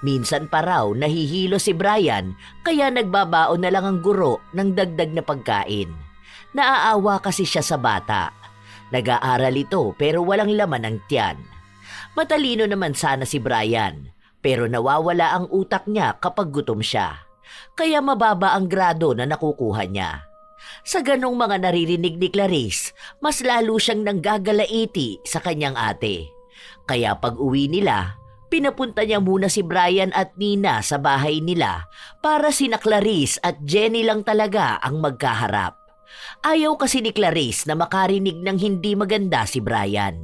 Minsan pa raw nahihilo si Brian kaya nagbabaon na lang ang guro ng dagdag na pagkain. Naaawa kasi siya sa bata. Nag-aaral ito pero walang laman ang tiyan. Matalino naman sana si Brian, pero nawawala ang utak niya kapag gutom siya. Kaya mababa ang grado na nakukuha niya. Sa ganong mga naririnig ni Clarice, mas lalo siyang nanggagalaiti sa kanyang ate. Kaya pag uwi nila, pinapunta niya muna si Brian at Nina sa bahay nila para sina Clarice at Jenny lang talaga ang magkaharap. Ayaw kasi ni Clarice na makarinig ng hindi maganda si Brian.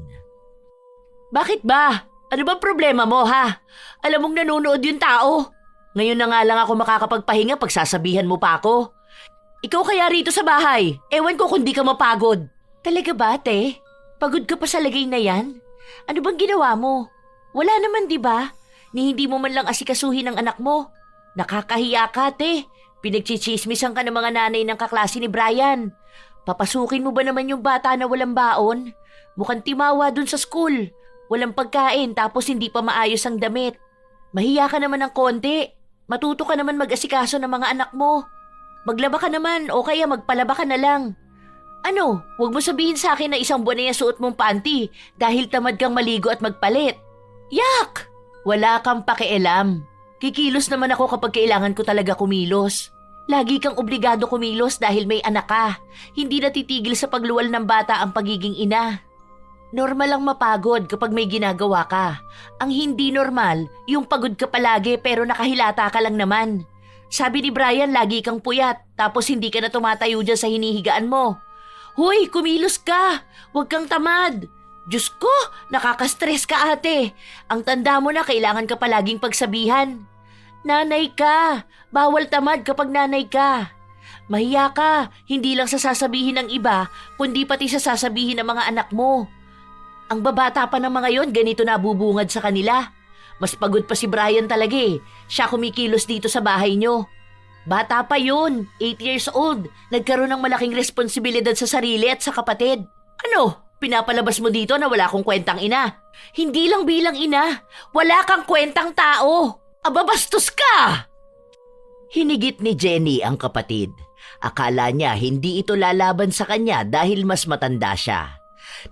Bakit ba? Ano ba problema mo, ha? Alam mong nanonood yung tao. Ngayon na nga lang ako makakapagpahinga pag sasabihan mo pa ako. Ikaw kaya rito sa bahay. Ewan ko kung di ka mapagod. Talaga ba, te? Pagod ka pa sa lagay na yan? Ano bang ginawa mo? Wala naman, di ba? Ni hindi mo man lang asikasuhin ang anak mo. Nakakahiya ka, te. Pinagchichismisan ka ng mga nanay ng kaklase ni Brian. Papasukin mo ba naman yung bata na walang baon? Mukhang timawa dun sa school. Walang pagkain tapos hindi pa maayos ang damit. Mahiya ka naman ng konti. Matuto ka naman mag-asikaso ng mga anak mo. Maglaba ka naman o kaya magpalaba ka na lang. Ano, huwag mo sabihin sa akin na isang buwan na yung suot mong panty dahil tamad kang maligo at magpalit. Yak! Wala kang pakialam. Kikilos naman ako kapag kailangan ko talaga kumilos. Lagi kang obligado kumilos dahil may anak ka. Hindi natitigil sa pagluwal ng bata ang pagiging ina. Normal lang mapagod kapag may ginagawa ka. Ang hindi normal, yung pagod ka palagi pero nakahilata ka lang naman. Sabi ni Brian, lagi kang puyat tapos hindi ka na tumatayo dyan sa hinihigaan mo. Hoy, kumilos ka! Huwag kang tamad! Diyos ko, nakaka-stress ka ate. Ang tanda mo na kailangan ka palaging pagsabihan. Nanay ka! Bawal tamad kapag nanay ka. Mahiya ka, hindi lang sa sasabihin ng iba, kundi pati sa sasabihin ng mga anak mo. Ang babata pa ng mga yon, ganito nabubungad sa kanila. Mas pagod pa si Brian talaga eh. Siya kumikilos dito sa bahay nyo. Bata pa yun, 8 years old. Nagkaroon ng malaking responsibilidad sa sarili at sa kapatid. Ano? Pinapalabas mo dito na wala akong kwentang ina. Hindi lang bilang ina. Wala kang kwentang tao. Aba, bastos ka! Hinigit ni Jenny ang kapatid. Akala niya hindi ito lalaban sa kanya dahil mas matanda siya.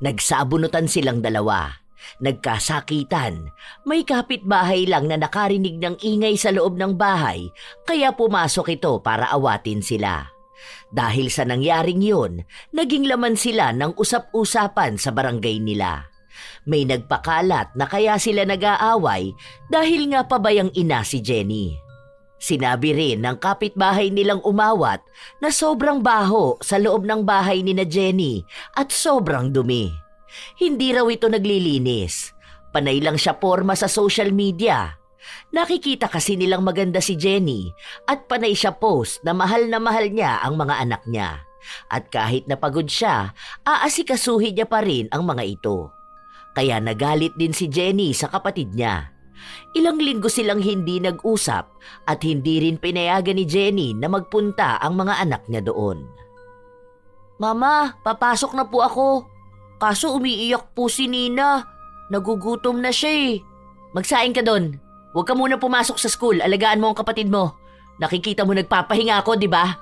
Nagsabunutan silang dalawa. Nagkasakitan. May kapitbahay lang na nakarinig ng ingay sa loob ng bahay kaya pumasok ito para awatin sila. Dahil sa nangyaring yun, naging laman sila ng usap-usapan sa barangay nila. May nagpakalat na kaya sila nag-aaway dahil nga pabayang ina si Jenny. Sinabi rin ng kapitbahay nilang umawat na sobrang baho sa loob ng bahay ni na Jenny at sobrang dumi. Hindi raw ito naglilinis. Panay lang siya porma sa social media. Nakikita kasi nilang maganda si Jenny at panay siya post na mahal niya ang mga anak niya. At kahit napagod siya, aasikasuhin niya pa rin ang mga ito. Kaya nagalit din si Jenny sa kapatid niya. Ilang linggo silang hindi nag-usap at hindi rin pinayagan ni Jenny na magpunta ang mga anak niya doon. Mama, papasok na po ako. Kaso umiiyak po si Nina. Nagugutom na siya eh. Magsaing ka doon. Huwag ka muna pumasok sa school. Alagaan mo ang kapatid mo. Nakikita mo nagpapahinga ako, di ba?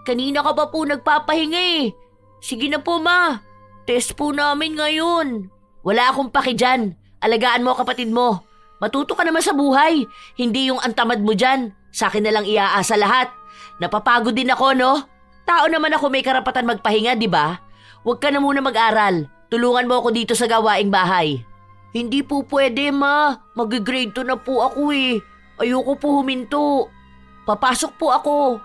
Kanina ka pa po nagpapahinga eh. Sige na po ma. Test po namin ngayon. Wala akong paki dyan. Alagaan mo ang kapatid mo. Matuto ka naman sa buhay. Hindi yung antamad mo dyan. Sa akin na lang iaasa lahat. Napapagod din ako, no? Tao naman ako, may karapatan magpahinga, di ba? Huwag ka na muna mag-aral. Tulungan mo ako dito sa gawaing bahay. Hindi po pwede, ma. Mag-grade 2 na po ako eh. Ayoko po huminto. Papasok po ako.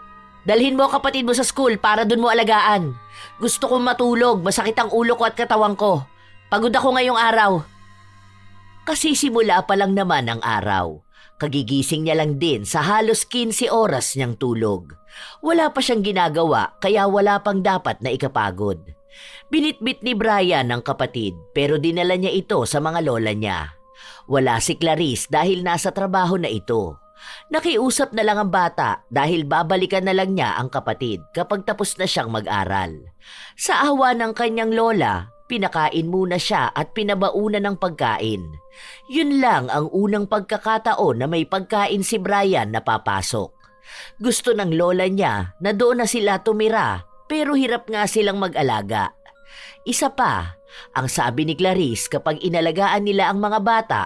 Dalhin mo ang kapatid mo sa school para dun mo alagaan. Gusto kong matulog. Masakit ang ulo ko at katawan ko. Pagod ako ngayong araw. Kasi simula pa lang naman ang araw. Kagigising niya lang din sa halos 15 oras niyang tulog. Wala pa siyang ginagawa kaya wala pang dapat na ikapagod. Binitbit ni Brian ang kapatid pero dinala niya ito sa mga lola niya. Wala si Clarice dahil nasa trabaho na ito. Nakiusap na lang ang bata dahil babalikan na lang niya ang kapatid kapag tapos na siyang mag-aral. Sa awa ng kanyang lola, pinakain muna siya at pinabauna ng pagkain. Yun lang ang unang pagkakataon na may pagkain si Brian na papasok. Gusto ng lola niya na doon na sila tumira pero hirap nga silang mag-alaga. Isa pa, ang sabi ni Clarice kapag inalagaan nila ang mga bata,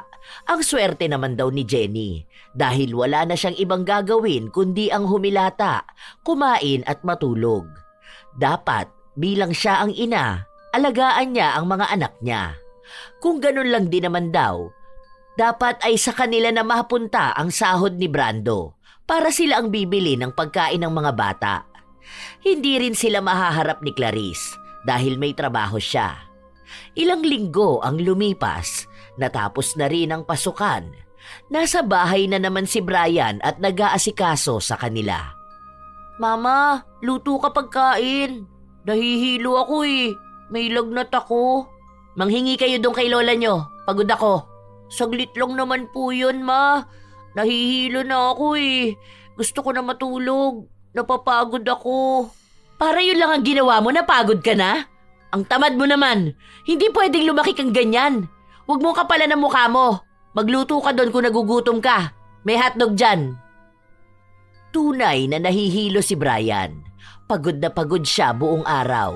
ang swerte naman daw ni Jenny dahil wala na siyang ibang gagawin kundi ang humilata, kumain at matulog. Dapat bilang siya ang ina, alagaan niya ang mga anak niya. Kung ganun lang din naman daw, dapat ay sa kanila na mapunta ang sahod ni Brando para sila ang bibili ng pagkain ng mga bata. Hindi rin sila mahaharap ni Clarice dahil may trabaho siya. Ilang linggo ang lumipas, natapos na rin ang pasukan. Nasa bahay na naman si Brian at nag-aasikaso sa kanila. Mama, luto ka pagkain. Nahihilo ako eh. May lagnat ako. Manghingi kayo doon kay lola nyo. Pagod ako. Saglit lang naman po yun, ma. Nahihilo na ako eh. Gusto ko na matulog. Napapagod ako. Para yun lang ang ginawa mo, napagod ka na? Ang tamad mo naman. Hindi pwedeng lumaki kang ganyan. Huwag mo kapalan ang mukha mo. Magluto ka doon kung nagugutom ka. May hotdog dyan. Tunay na nahihilo si Brian. Pagod na pagod siya buong araw.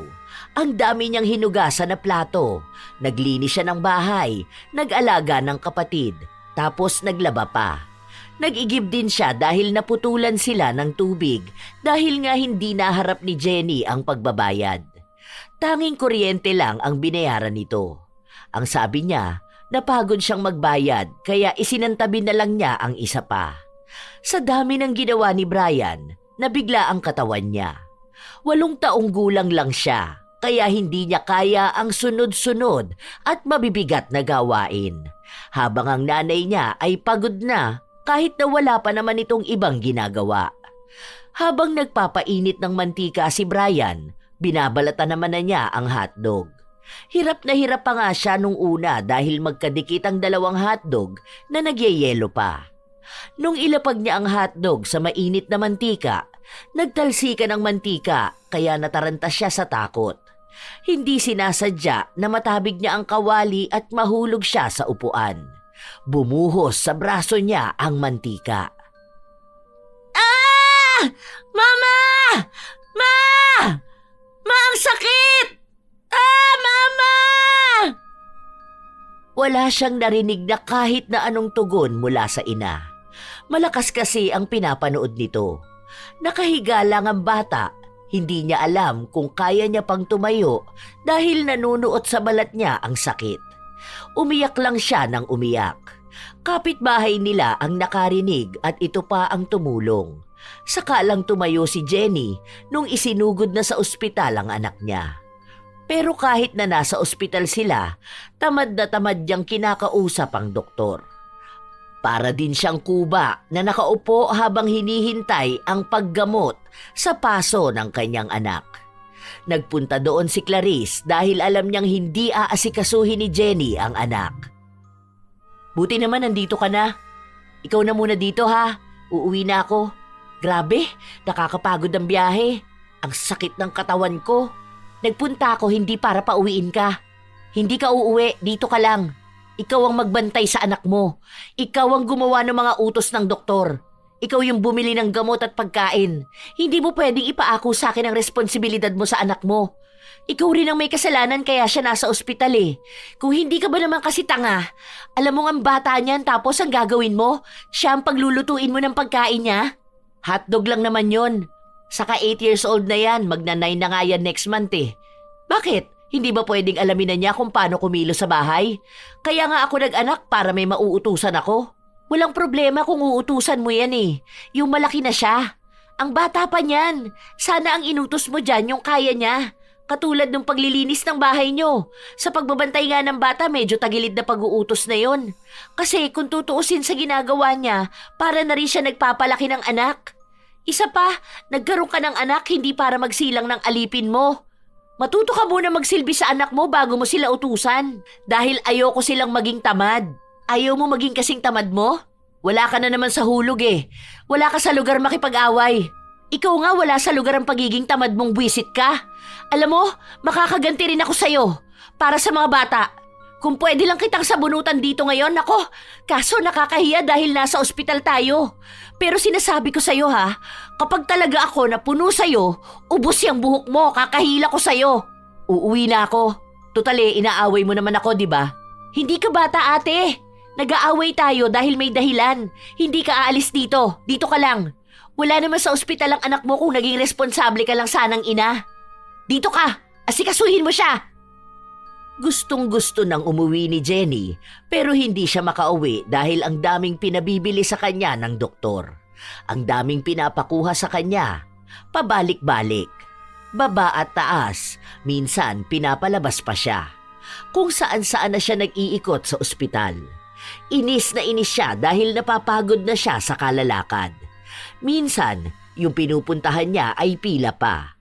Ang dami niyang hinugasan na plato. Naglinis siya ng bahay, nag-alaga ng kapatid, tapos naglaba pa. Nag-igib din siya dahil naputulan sila ng tubig dahil nga hindi naharap ni Jenny ang pagbabayad. Tanging kuryente lang ang binayaran nito. Ang sabi niya, napagod siyang magbayad kaya isinantabi na lang niya ang isa pa. Sa dami ng ginawa ni Brian, nabigla ang katawan niya. 8 taong gulang lang siya, kaya hindi niya kaya ang sunod-sunod at mabibigat na gawain. Habang ang nanay niya ay pagod na kahit na wala pa naman itong ibang ginagawa. Habang nagpapainit ng mantika si Brian, binabalatan naman na niya ang hotdog. Hirap na hirap pa nga siya nung una dahil magkadikit ang 2 hotdog na nagyayelo pa. Nung ilapag niya ang hotdog sa mainit na mantika, nagtalsikan ang mantika kaya nataranta siya sa takot. Hindi sinasadya na matabig niya ang kawali at mahulog siya sa upuan. Bumuhos sa braso niya ang mantika. Ah! Mama! Ma! Ma, ang sakit! Ah, Mama! Wala siyang narinig na kahit na anong tugon mula sa ina. Malakas kasi ang pinapanood nito. Nakahiga lang ang bata. Hindi niya alam kung kaya niya pang tumayo dahil nanunuot sa balat niya ang sakit. Umiyak lang siya ng umiyak. Kapitbahay nila ang nakarinig at ito pa ang tumulong. Saka lang tumayo si Jenny nung isinugod na sa ospital ang anak niya. Pero kahit na nasa ospital sila, tamad na tamad niyang kinakausap ang doktor. Para din siyang kuba na nakaupo habang hinihintay ang paggamot sa paso ng kanyang anak. Nagpunta doon si Clarice dahil alam niyang hindi aasikasuhin ni Jenny ang anak. Buti naman nandito ka na. Ikaw na muna dito ha. Uuwi na ako. Grabe, nakakapagod ang biyahe. Ang sakit ng katawan ko. Nagpunta ako hindi para pauwiin ka. Hindi ka uuwi, dito ka lang. Ikaw ang magbantay sa anak mo. Ikaw ang gumawa ng mga utos ng doktor. Ikaw yung bumili ng gamot at pagkain. Hindi mo pwedeng ipaako sa akin ang responsibilidad mo sa anak mo. Ikaw rin ang may kasalanan kaya siya nasa ospital eh. Kung hindi ka ba naman kasi tanga, alam mo ang bata niyan tapos ang gagawin mo, siya ang paglulutuin mo ng pagkain niya? Hotdog lang naman yon. Saka 8 years old na yan, magna-9 na nga yan next month eh. Bakit? Hindi ba pwedeng alamin na niya kung paano kumilos sa bahay? Kaya nga ako nag-anak para may mauutusan ako. Walang problema kung uutusan mo yan eh. Yung malaki na siya. Ang bata pa niyan. Sana ang inutos mo dyan yung kaya niya. Katulad ng paglilinis ng bahay nyo. Sa pagbabantay nga ng bata, medyo tagilid na pag-uutos na yon. Kasi kung tutuusin sa ginagawa niya, para na rin siya nagpapalaki ng anak. Isa pa, nagkaroon ka ng anak hindi para magsilang ng alipin mo. Matuto ka muna magsilbi sa anak mo bago mo sila utusan. Dahil ayoko silang maging tamad. Ayaw mo maging kasing tamad mo? Wala ka na naman sa hulog eh. Wala ka sa lugar makipag-away. Ikaw nga wala sa lugar ang pagiging tamad mong buwisit ka. Alam mo, makakaganti rin ako sa'yo. Para sa mga bata. Kung pwede lang kitang sabunutan dito ngayon, nako, kaso nakakahiya dahil nasa ospital tayo. Pero sinasabi ko sa'yo ha, kapag talaga ako na puno sa'yo, ubos yung buhok mo, kakahila ko sa'yo. Uuwi na ako. Tutali, inaaway mo naman ako, di ba? Hindi ka bata ate. Nag-aaway tayo dahil may dahilan. Hindi ka aalis dito. Dito ka lang. Wala naman sa ospital ang anak mo kung naging responsable ka lang sanang ina. Dito ka. Asikasuhin mo siya. Gustong-gusto nang umuwi ni Jenny pero hindi siya makauwi dahil ang daming pinabibili sa kanya ng doktor. Ang daming pinapakuha sa kanya. Pabalik-balik. Baba at taas. Minsan pinapalabas pa siya. Kung saan-saan na siya nag-iikot sa ospital. Inis na inis siya dahil napapagod na siya sa kalalakad. Minsan, yung pinupuntahan niya ay pila pa.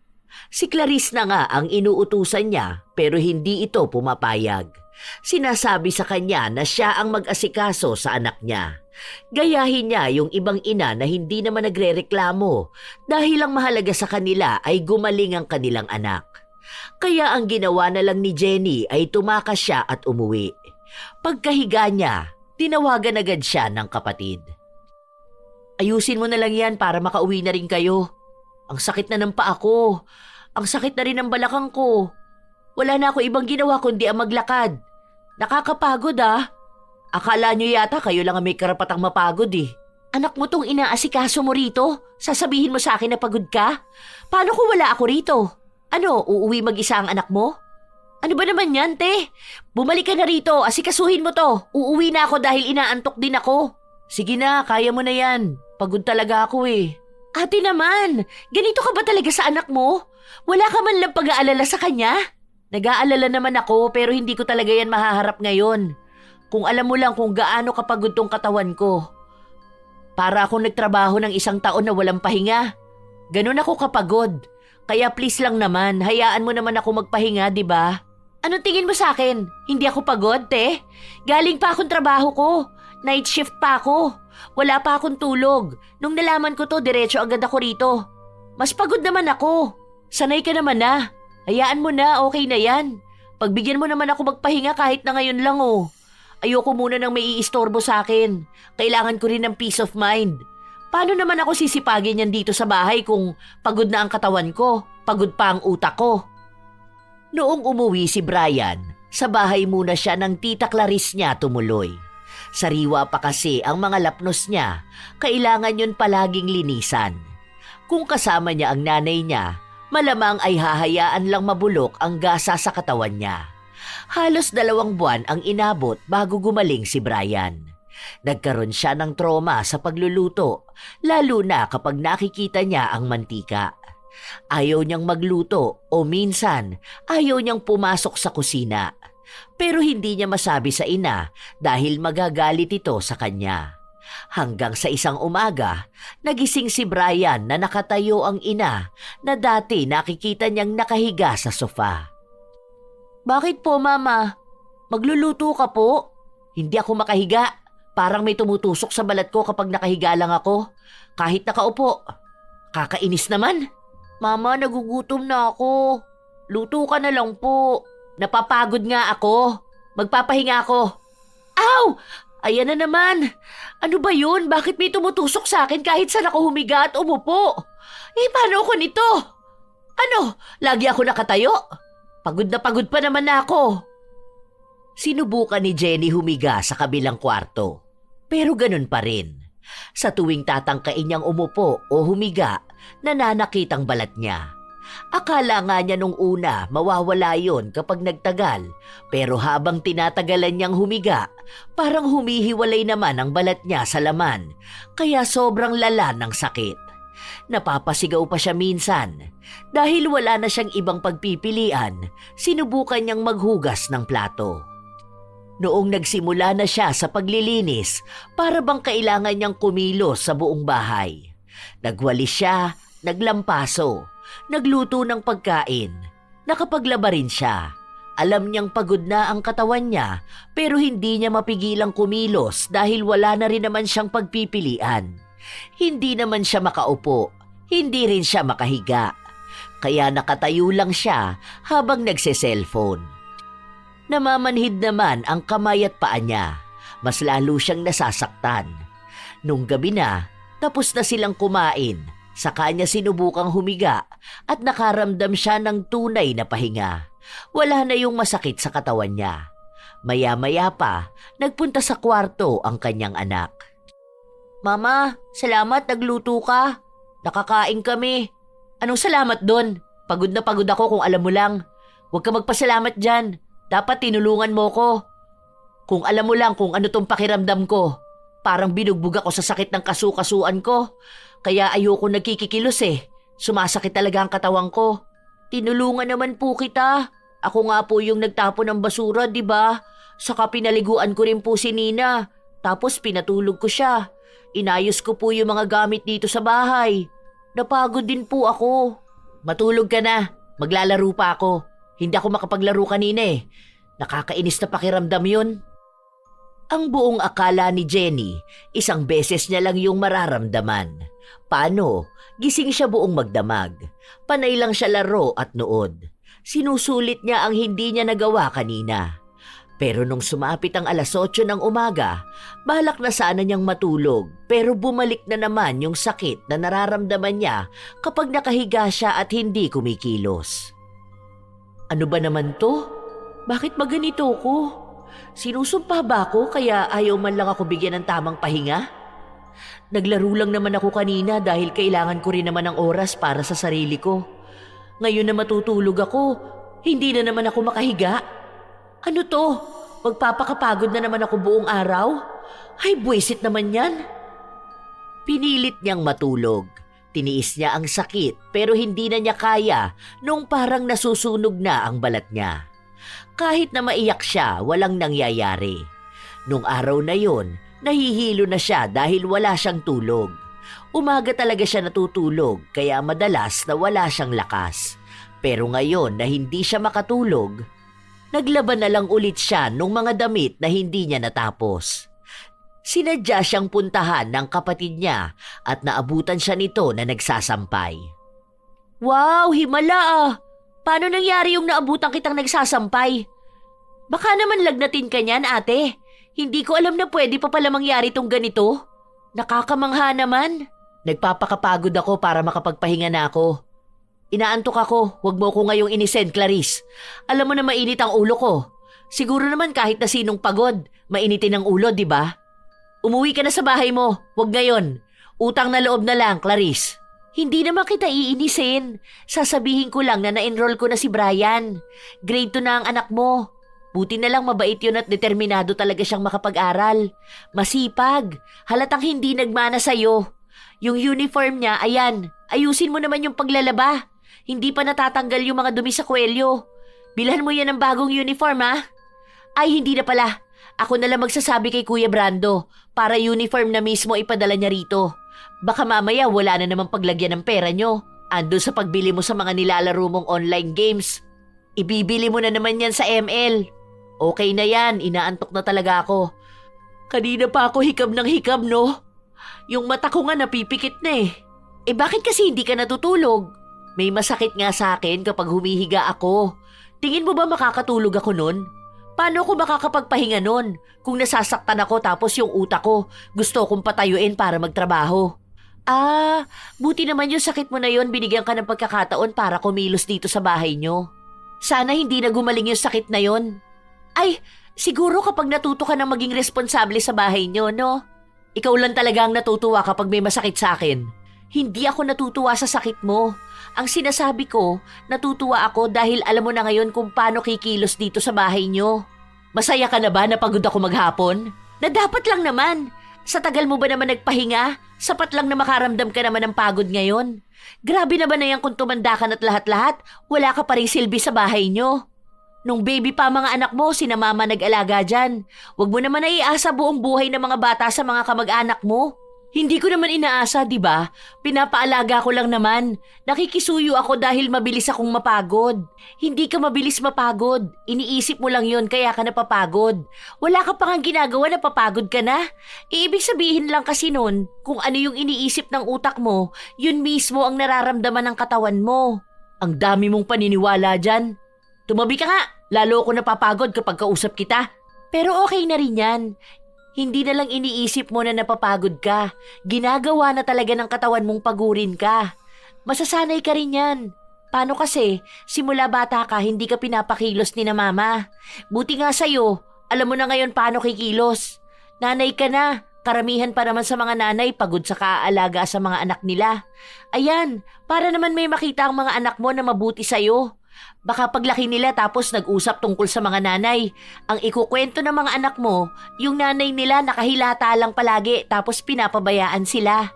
Si Clarice na nga ang inuutusan niya pero hindi ito pumapayag. Sinasabi sa kanya na siya ang mag-asikaso sa anak niya. Gayahin niya yung ibang ina na hindi naman nagrereklamo dahil ang mahalaga sa kanila ay gumaling ang kanilang anak. Kaya ang ginawa na lang ni Jenny ay tumakas siya at umuwi. Pagkahiga niya, tinawagan agad siya ng kapatid. Ayusin mo na lang yan para makauwi na rin kayo. Ang sakit na ng paa ko. Ang sakit na rin ng balakang ko. Wala na ako ibang ginawa kundi ang maglakad. Nakakapagod ah. Akala nyo yata kayo lang ang may karapatang mapagod eh. Anak mo tong inaasikaso mo rito? Sasabihin mo sa akin na pagod ka? Paano kung wala ako rito? Ano, uuwi mag-isa ang anak mo? Ano ba naman yan, te? Bumalik ka na rito, asikasuhin mo to. Uuwi na ako dahil inaantok din ako. Sige na, kaya mo na yan. Pagod talaga ako eh. Ate naman, ganito ka ba talaga sa anak mo? Wala ka man lang pag-aalala sa kanya? Nag-aalala naman ako pero hindi ko talaga yan mahaharap ngayon. Kung alam mo lang kung gaano kapagod tong katawan ko. Para akong nagtrabaho ng 1 taon na walang pahinga. Ganun ako kapagod. Kaya please lang naman, hayaan mo naman ako magpahinga, di ba? Anong tingin mo sa akin? Hindi ako pagod, te? Galing pa akong trabaho ko. Night shift pa ako. Wala pa akong tulog. Nung nalaman ko to, diretso agad ako rito. Mas pagod naman ako. Sanay ka naman na. Hayaan mo na, okay na yan. Pagbigyan mo naman ako magpahinga kahit na ngayon lang oh. Ayoko muna nang may iistorbo sa akin. Kailangan ko rin ng peace of mind. Paano naman ako sisipagin yan dito sa bahay kung pagod na ang katawan ko, pagod pa ang utak ko? Noong umuwi si Brian, sa bahay muna siya ng tita Clarice niya tumuloy. Sariwa pa kasi ang mga lapnos niya, kailangan yun palaging linisan. Kung kasama niya ang nanay niya, malamang ay hahayaan lang mabulok ang gasa sa katawan niya. Halos 2 buwan ang inabot bago gumaling si Brian. Nagkaroon siya ng trauma sa pagluluto, lalo na kapag nakikita niya ang mantika. Ayaw niyang magluto o minsan ayaw niyang pumasok sa kusina. Pero hindi niya masabi sa ina dahil magagalit ito sa kanya. Hanggang sa isang umaga, nagising si Brian na nakatayo ang ina na dati nakikita niyang nakahiga sa sofa. Bakit po, Mama? Magluluto ka po? Hindi ako makahiga. Parang may tumutusok sa balat ko kapag nakahiga lang ako. Kahit nakaupo. Kakainis naman. Mama, nagugutom na ako. Luto ka na lang po. Napapagod nga ako. Magpapahinga ako. Aw! Ayan na naman. Ano ba yun? Bakit may tumutusok sa akin kahit saan ako humiga at umupo? Paano ako nito? Ano? Lagi ako nakatayo? Pagod na pagod pa naman ako. Sinubukan ni Jenny humiga sa kabilang kwarto. Pero ganun pa rin. Sa tuwing tatangkain niyang umupo o humiga, nananakit ang balat niya. Akala nga niya nung una mawawala yon kapag nagtagal, pero habang tinatagalan niyang humiga, parang humihiwalay naman ang balat niya sa laman, kaya sobrang lala ng sakit. Napapasigaw pa siya minsan. Dahil wala na siyang ibang pagpipilian, sinubukan niyang maghugas ng plato. Noong nagsimula na siya sa paglilinis, para bang kailangan niyang kumilos sa buong bahay. Nagwalis siya, naglampaso, nagluto ng pagkain, nakapaglaba rin siya. Alam niyang pagod na ang katawan niya pero hindi niya mapigilang kumilos dahil wala na rin naman siyang pagpipilian. Hindi naman siya makaupo, hindi rin siya makahiga. Kaya nakatayo lang siya habang nagse-cellphone. Namamanhid naman ang kamay at paa niya. Mas lalo siyang nasasaktan. Nung gabi na, tapos na silang kumain. Saka niya sinubukang humiga at nakaramdam siya ng tunay na pahinga. Wala na yung masakit sa katawan niya. Maya-maya pa, nagpunta sa kwarto ang kanyang anak. Mama, salamat nagluto ka. Nakakain kami. Anong salamat doon? Pagod na pagod ako kung alam mo lang. Huwag ka magpasalamat dyan. Dapat tinulungan mo ko. Kung alam mo lang kung ano tong pakiramdam ko. Parang binugbog ako sa sakit ng kasukasuan ko. Kaya ayoko nagkikikilos eh. Sumasakit talaga ang katawan ko. Tinulungan naman po kita. Ako nga po yung nagtapon ng basura, di ba? Saka pinaliguan ko rin po si Nina. Tapos pinatulog ko siya. Inayos ko po yung mga gamit dito sa bahay. Napagod din po ako. Matulog ka na. Maglalaro pa ako. Hindi ako makapaglaro kanina eh. Nakakainis na pakiramdam yun. Ang buong akala ni Jenny, isang beses niya lang yung mararamdaman. Paano? Gising siya buong magdamag. Panay lang siya laro at nood. Sinusulit niya ang hindi niya nagawa kanina. Pero nung sumapit ang 8:00 ng umaga, balak na sana niyang matulog pero bumalik na naman yung sakit na nararamdaman niya kapag nakahiga siya at hindi kumikilos. Ano ba naman to? Bakit ba ganito ko? Sinusumpa ba ako kaya ayaw man lang ako bigyan ng tamang pahinga? Naglaro lang naman ako kanina dahil kailangan ko rin naman ng oras para sa sarili ko. Ngayon na matutulog ako, Hindi na naman ako makahiga. Ano to? Magpapakapagod na naman ako buong araw? Ay, buwisit naman yan. Pinilit niyang matulog. Tiniis niya ang sakit pero hindi na niya kaya nung parang nasusunog na ang balat niya. Kahit na maiyak siya, walang nangyayari. Nung araw na yon, nahihilo na siya dahil wala siyang tulog. Umaga talaga siya natutulog kaya madalas na wala siyang lakas. Pero ngayon na hindi siya makatulog, naglaban na lang ulit siya nung mga damit na hindi niya natapos. Sinadya siyang puntahan ng kapatid niya at naabutan siya nito na nagsasampay. Wow, himala ah! Paano nangyari yung naabutan kitang nagsasampay? Baka naman lagnatin ka niyan, ate. Hindi ko alam na pwede pa pala mangyari tong ganito. Nakakamangha naman. Nagpapakapagod ako para makapagpahinga na ako. Inaantok ako, wag mo ko ngayong inisend, Clarice. Alam mo na mainit ang ulo ko. Siguro naman kahit na sinong pagod, mainitin ang ulo, di ba? Umuwi ka na sa bahay mo, wag ngayon. Utang na loob na lang, Clarice. Hindi naman kita iinisin. Sasabihin ko lang na na-enroll ko na si Brian. Grade 2 na ang anak mo. Buti na lang mabait yun at determinado talaga siyang makapag-aral. Masipag. Halatang hindi nagmana sa'yo. Yung uniform niya, ayan. Ayusin mo naman yung paglalaba. Hindi pa natatanggal yung mga dumi sa kwelyo. Bilhan mo yan ng bagong uniform, ha? Ay, hindi na pala. Ako na lang magsasabi kay Kuya Brando para uniform na mismo ipadala niya rito. Baka mamaya wala na namang paglagyan ng pera nyo. Andun sa pagbili mo sa mga nilalaro mong online games. Ibibili mo na naman yan sa ML. Okay na yan, inaantok na talaga ako. Kanina pa ako hikab ng hikab, no? Yung mata ko nga napipikit na eh. Eh bakit kasi hindi ka natutulog? May masakit nga sa akin kapag humihiga ako. Tingin mo ba makakatulog ako nun? Paano ako makakapagpahinga nun kung nasasaktan ako tapos yung utak ko gusto kong patayuin para magtrabaho? Ah, buti naman yung sakit mo na yon binigyan ka ng pagkakataon para kumilos dito sa bahay nyo. Sana hindi na gumaling yung sakit na yon. Ay, siguro kapag natuto ka ng maging responsable sa bahay nyo, no? Ikaw lang talaga ang natutuwa kapag may masakit sa akin. Hindi ako natutuwa sa sakit mo. Ang sinasabi ko, natutuwa ako dahil alam mo na ngayon kung paano kikilos dito sa bahay nyo. Masaya ka na ba na pagod ako maghapon? Na dapat lang naman. Sa tagal mo ba naman nagpahinga? Sapat lang na makaramdam ka naman ng pagod ngayon. Grabe na ba na yan kung tumanda ka na't lahat-lahat, wala ka pa rin silbi sa bahay nyo? Nung baby pa mga anak mo, sina mama nag-alaga dyan. Huwag mo naman naiasa buong buhay ng mga bata sa mga kamag-anak mo. Hindi ko naman inaasa, di ba? Pinapaalaga ko lang naman. Nakikisuyo ako dahil mabilis akong mapagod. Hindi ka mabilis mapagod. Iniisip mo lang yon kaya ka napapagod. Wala ka pa nga ginagawa, napapagod ka na. Ibig sabihin lang kasi nun, kung ano yung iniisip ng utak mo, yun mismo ang nararamdaman ng katawan mo. Ang dami mong paniniwala dyan. Tumabi ka nga, lalo ako napapagod kapag kausap kita. Pero okay na rin yan. Hindi na lang iniisip mo na napapagod ka. Ginagawa na talaga ng katawan mong pagurin ka. Masasanay ka rin yan. Paano kasi, simula bata ka, hindi ka pinapakilos ni na mama. Buti nga sa'yo, alam mo na ngayon paano kikilos. Nanay ka na, karamihan pa naman sa mga nanay pagod sa kaalaga sa mga anak nila. Ayan, para naman may makita ang mga anak mo na mabuti sa'yo. Baka paglaki nila tapos nag-usap tungkol sa mga nanay. Ang ikukwento ng mga anak mo, yung nanay nila nakahilata lang palagi tapos pinapabayaan sila.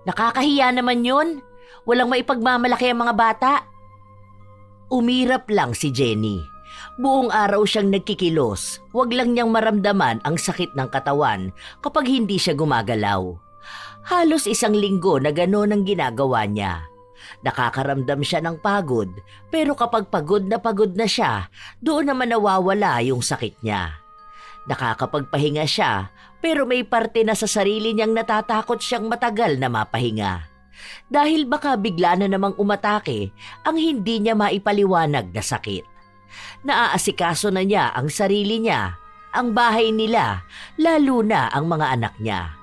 Nakakahiya naman yun. Walang maipagmamalaki ang mga bata. Umirap lang si Jenny. Buong araw siyang nagkikilos. Huwag lang niyang maramdaman ang sakit ng katawan kapag hindi siya gumagalaw. Halos 1 linggo na gano'n ang ginagawa niya. Nakakaramdam siya ng pagod, pero kapag pagod na siya, doon naman nawawala yung sakit niya. Nakakapagpahinga siya, pero may parte na sa sarili niyang natatakot siyang matagal na mapahinga. Dahil baka bigla na namang umatake ang hindi niya maipaliwanag na sakit. Naaasikaso na niya ang sarili niya, ang bahay nila, lalo na ang mga anak niya.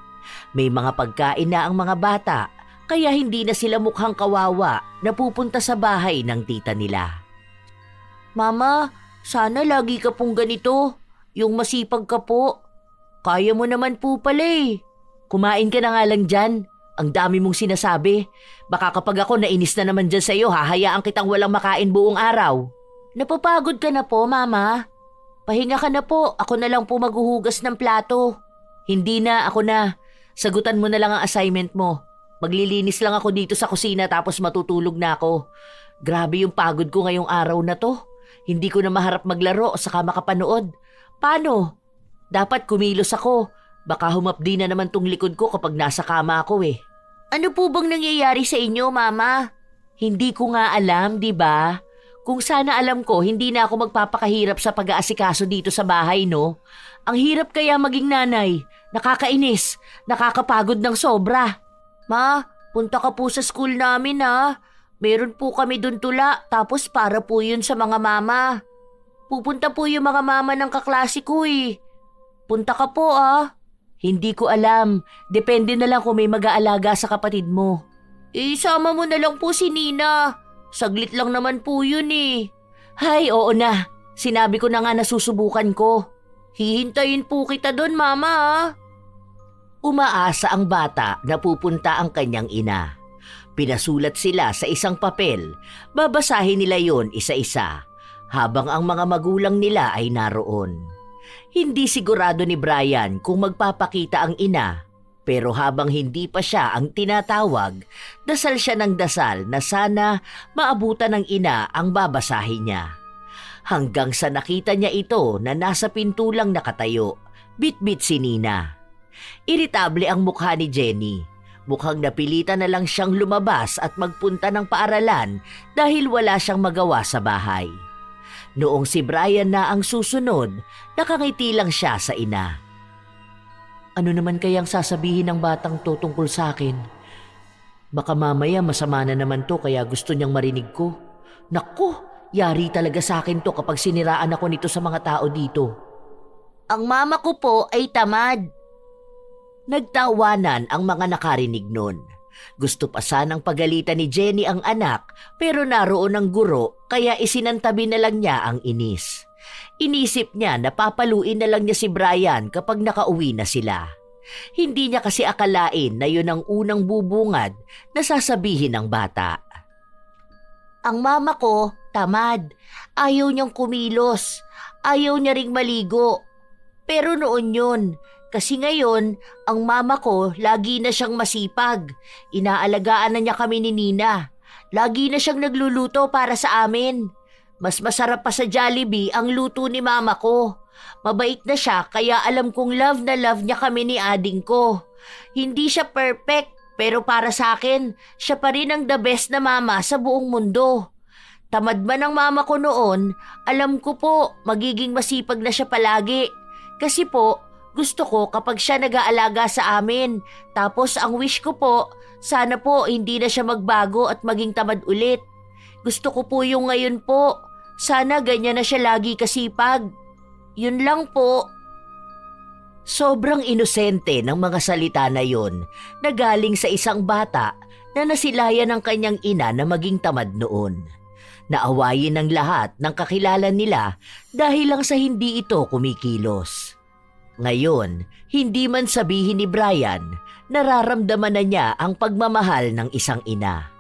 May mga pagkain na ang mga bata, kaya hindi na sila mukhang kawawa na pupunta sa bahay ng tita nila. Mama, sana lagi ka pong ganito. Yung masipag ka po. Kaya mo naman po pala eh. Kumain ka na nga lang dyan. Ang dami mong sinasabi. Baka kapag ako nainis na naman dyan sa'yo, hahayaan kitang walang makain buong araw. Napapagod ka na po, Mama. Pahinga ka na po, ako na lang po maghuhugas ng plato. Hindi na, ako na. Sagutan mo na lang ang assignment mo. Maglilinis lang ako dito sa kusina tapos matutulog na ako. Grabe yung pagod ko ngayong araw na to. Hindi ko na maharap maglaro saka makapanood. Paano? Dapat kumilos ako. Baka humapdi na naman tong likod ko kapag nasa kama ako eh. Ano po bang nangyayari sa inyo, Mama? Hindi ko nga alam, di ba? Kung sana alam ko, hindi na ako magpapakahirap sa pag-aasikaso dito sa bahay, no? Ang hirap kaya maging nanay. Nakakainis. Nakakapagod ng sobra. Ma, punta ka po sa school namin ha. Meron po kami dun tula, tapos para po yun sa mga mama. Pupunta po yung mga mama ng kaklase ko eh. Punta ka po ah. Hindi ko alam. Depende na lang kung may mag-aalaga sa kapatid mo. Sama mo na lang po si Nina. Saglit lang naman po yun eh. Hay, oo na. Sinabi ko na nga na susubukan ko. Hihintayin po kita doon, Mama ah. Umaasa ang bata na pupunta ang kanyang ina. Pinasulat sila sa isang papel. Babasahin nila yon isa-isa habang ang mga magulang nila ay naroon. Hindi sigurado ni Brian kung magpapakita ang ina, pero habang hindi pa siya ang tinatawag, dasal siya ng dasal na sana maabutan ng ina ang babasahin niya. Hanggang sa nakita niya ito na nasa pinto lang nakatayo, bit-bit si Nina. Iritable ang mukha ni Jenny. Mukhang napilitan na lang siyang lumabas at magpunta ng paaralan dahil wala siyang magawa sa bahay. Noong si Brian na ang susunod, nakangiti lang siya sa ina. Ano naman kayang sasabihin ng batang to tungkol sa akin? Baka mamaya masama na naman to kaya gusto niyang marinig ko. Naku, yari talaga sa akin to kapag siniraan ako nito sa mga tao dito. Ang mama ko po ay tamad. Nagtawanan ang mga nakarinig nun. Gusto pa sanang pagalitan ni Jenny ang anak pero naroon ang guro kaya isinantabi na lang niya ang inis. Inisip niya na papaluin na lang niya si Brian kapag nakauwi na sila. Hindi niya kasi akalain na yun ang unang bubungad na sasabihin ng bata. Ang mama ko, tamad. Ayaw niyang kumilos. Ayaw niya ring maligo. Pero noon yun. Kasi ngayon, ang mama ko lagi na siyang masipag. Inaalagaan na niya kami ni Nina. Lagi na siyang nagluluto para sa amin. Mas masarap pa sa Jollibee ang luto ni mama ko. Mabait na siya kaya alam kong love na love niya kami ni ading ko. Hindi siya perfect pero para sa akin, siya pa rin ang the best na mama sa buong mundo. Tamad man ang mama ko noon, alam ko po magiging masipag na siya palagi. Kasi po, gusto ko kapag siya nag-aalaga sa amin. Tapos ang wish ko po, sana po hindi na siya magbago at maging tamad ulit. Gusto ko po yung ngayon po. Sana ganyan na siya lagi kasipag. Yun lang po. Sobrang inosente ng mga salita na yon na galing sa isang bata na nasilayan ng kanyang ina na maging tamad noon. Naawayin ng lahat ng kakilala nila dahil lang sa hindi ito kumikilos. Ngayon, hindi man sabihin ni Brian, nararamdaman na niya ang pagmamahal ng isang ina.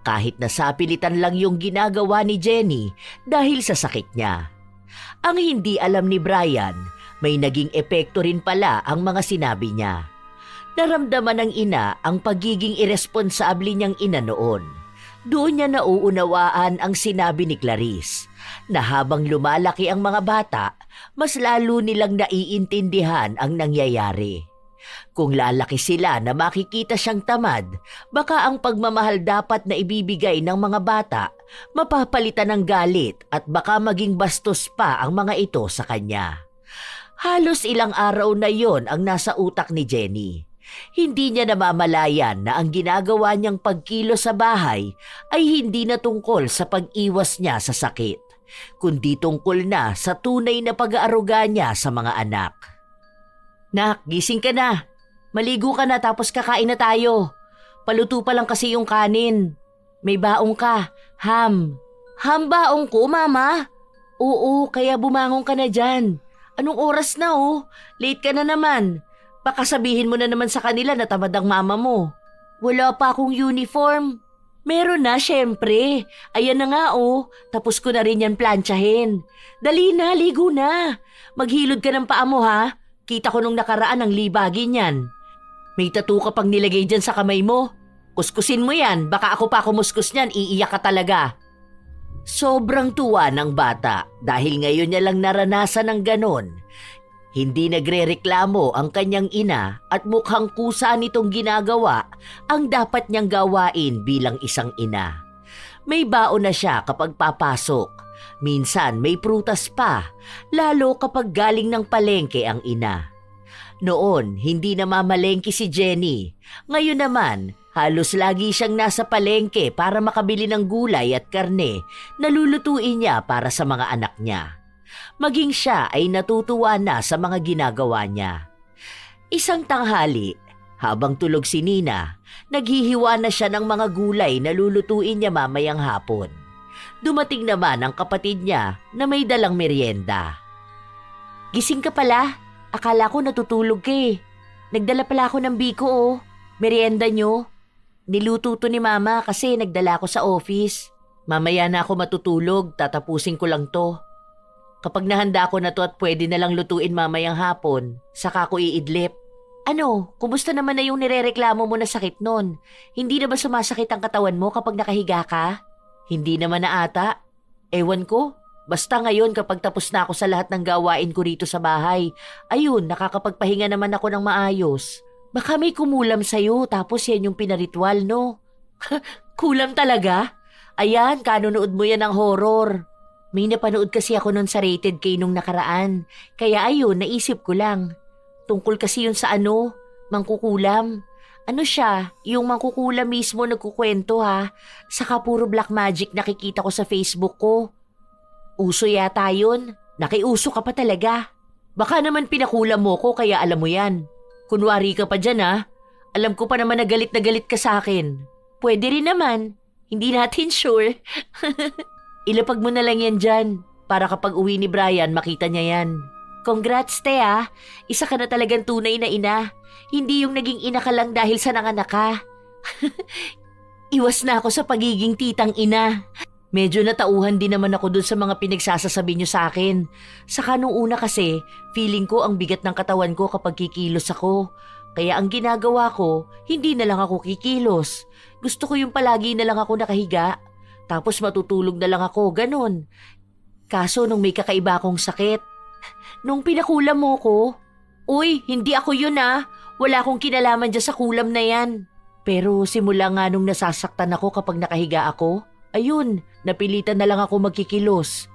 Kahit nasapilitan lang yung ginagawa ni Jenny dahil sa sakit niya. Ang hindi alam ni Brian, may naging epekto rin pala ang mga sinabi niya. Naramdaman ng ina ang pagiging iresponsable niyang ina noon. Doon niya nauunawaan ang sinabi ni Clarice na habang lumalaki ang mga bata, mas lalo nilang naiintindihan ang nangyayari. Kung lalaki sila na makikita siyang tamad, baka ang pagmamahal dapat na ibibigay ng mga bata, mapapalitan ng galit at baka maging bastos pa ang mga ito sa kanya. Halos ilang araw na yon ang nasa utak ni Jenny. Hindi niya namamalayan na ang ginagawa niyang pagkilo sa bahay ay hindi na tungkol sa pag-iwas niya sa sakit, kundi tungkol na sa tunay na pag-aaruga niya sa mga anak. Nak, gising ka na. Maligo ka na tapos kakain na tayo. Paluto pa lang kasi yung kanin. May baong ka, ham. Ham baong ko, Mama? Oo, kaya bumangon ka na dyan. Anong oras na oh? Late ka na naman. Baka sabihin mo na naman sa kanila na tamad ang mama mo. Wala pa akong uniform. Meron na, syempre. Ayan na nga oh, tapos ko na rin yan plantsahin. Dali na, ligo na. Maghilod ka ng paa mo ha. Kita ko nung nakaraan ang libagin yan. May tattoo ka pang nilagay dyan sa kamay mo. Kuskusin mo yan, baka ako pa kumuskus niyan, iiyak ka talaga. Sobrang tuwa ng bata dahil ngayon niya lang naranasan ng ganon. Hindi nagrereklamo ang kanyang ina at mukhang kusa nitong ginagawa ang dapat niyang gawain bilang isang ina. May baon na siya kapag papasok. Minsan may prutas pa, lalo kapag galing ng palengke ang ina. Noon, hindi na mamalengke si Jenny. Ngayon naman, halos lagi siyang nasa palengke para makabili ng gulay at karne na lulutuin niya para sa mga anak niya. Maging siya ay natutuwa na sa mga ginagawa niya. Isang tanghali, habang tulog si Nina, naghihiwa na siya ng mga gulay na lulutuin niya mamayang hapon. Dumating naman ang kapatid niya na may dalang merienda. Gising ka pala, akala ko natutulog ka eh. Nagdala pala ako ng biko oh, merienda niyo. Niluto to ni mama kasi nagdala ako sa office. Mamaya na ako matutulog, tatapusin ko lang to. Kapag nahanda ko na to at pwede na lang lutuin mamayang hapon, saka ko iidlip. Ano, kumusta naman na yung nirereklamo mo na sakit nun? Hindi na ba sumasakit ang katawan mo kapag nakahiga ka? Hindi naman na ata. Ewan ko, basta ngayon kapag tapos na ako sa lahat ng gawain ko rito sa bahay, ayun, nakakapagpahinga naman ako ng maayos. Baka may kumulam sa'yo tapos yan yung pinaritwal, no? Kulam talaga? Ayan, kanunood mo yan ng horror. May napanood kasi ako nun sa Rated K nung nakaraan. Kaya ayun, naisip ko lang. Tungkol kasi yun sa mangkukulam. Ano siya, yung mangkukulam mismo nagkukwento ha. Saka puro black magic nakikita ko sa Facebook ko. Uso yata yun. Nakiuso ka pa talaga. Baka naman pinakulam mo ko kaya alam mo yan. Kunwari ka pa dyan ha. Alam ko pa naman na galit ka sa akin. Pwede rin naman. Hindi natin sure. Ilapag mo na lang yan dyan para kapag uwi ni Brian makita niya yan. Congrats te ah. Isa ka na talagang tunay na ina. Hindi yung naging ina ka lang dahil sa nanganak ka. Iwas na ako sa pagiging titang ina. Medyo natauhan din naman ako dun sa mga pinagsasasabi niyo sa akin. Saka nung una kasi, feeling ko ang bigat ng katawan ko kapag kikilos ako. Kaya ang ginagawa ko, hindi na lang ako kikilos. Gusto ko yung palagi na lang ako nakahiga. Tapos matutulog na lang ako, ganun. Kaso nung may kakaiba akong sakit, nung pinakulam mo ko, uy, hindi ako yun ah. Wala akong kinalaman dyan sa kulam na yan. Pero simula nga nung nasasaktan ako kapag nakahiga ako, ayun, napilitan na lang ako magkikilos.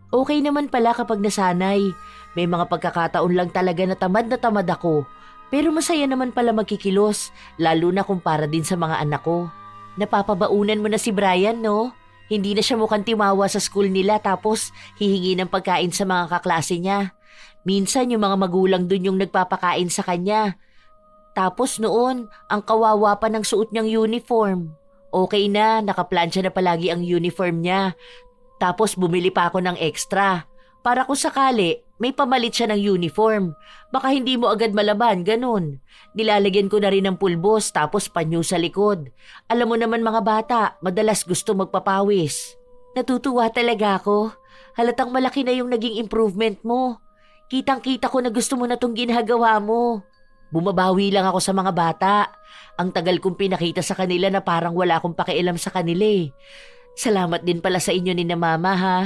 Okay naman pala kapag nasanay. May mga pagkakataon lang talaga na tamad ako. Pero masaya naman pala magkikilos, lalo na kumpara din sa mga anak ko. Napapabaunan mo na si Brian, no? Hindi na siya mukhang timawa sa school nila tapos hihingi ng pagkain sa mga kaklase niya. Minsan yung mga magulang dun yung nagpapakain sa kanya. Tapos noon, ang kawawa pa ng suot niyang uniform. Okay na, nakaplansya na palagi ang uniform niya. Tapos bumili pa ako ng extra. Para kung sakali, may pamalit siya ng uniform. Baka hindi mo agad malaban, ganun. Nilalagyan ko na rin ng pulbos tapos panyo sa likod. Alam mo naman mga bata, madalas gusto magpapawis. Natutuwa talaga ako. Halatang malaki na yung naging improvement mo. Kitang-kita ko na gusto mo na tong ginagawa mo. Bumabawi lang ako sa mga bata. Ang tagal kong pinakita sa kanila na parang wala akong pakialam sa kanila eh. Salamat din pala sa inyo ni na mama ha.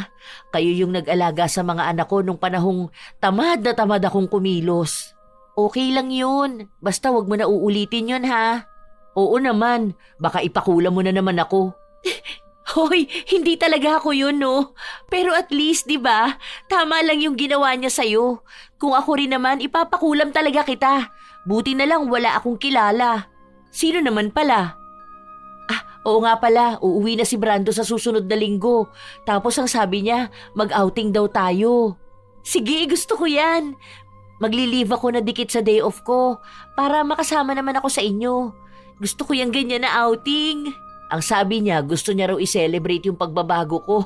Kayo yung nag-alaga sa mga anak ko nung panahong tamad na tamad akong kumilos. Okay lang yun. Basta wag mo na uulitin yun ha. Oo naman. Baka ipakulam mo na naman ako. Hoy, hindi talaga ako yun no. Pero at least, di ba? Tama lang yung ginawa niya sa'yo. Kung ako rin naman, ipapakulam talaga kita. Buti na lang wala akong kilala. Sino naman pala? Oo nga pala, uuwi na si Brando sa susunod na linggo. Tapos ang sabi niya, mag-outing daw tayo. Sige, gusto ko yan. Magli-leave ako na dikit sa day off ko para makasama naman ako sa inyo. Gusto ko yung ganyan na outing. Ang sabi niya, gusto niya raw i-celebrate yung pagbabago ko.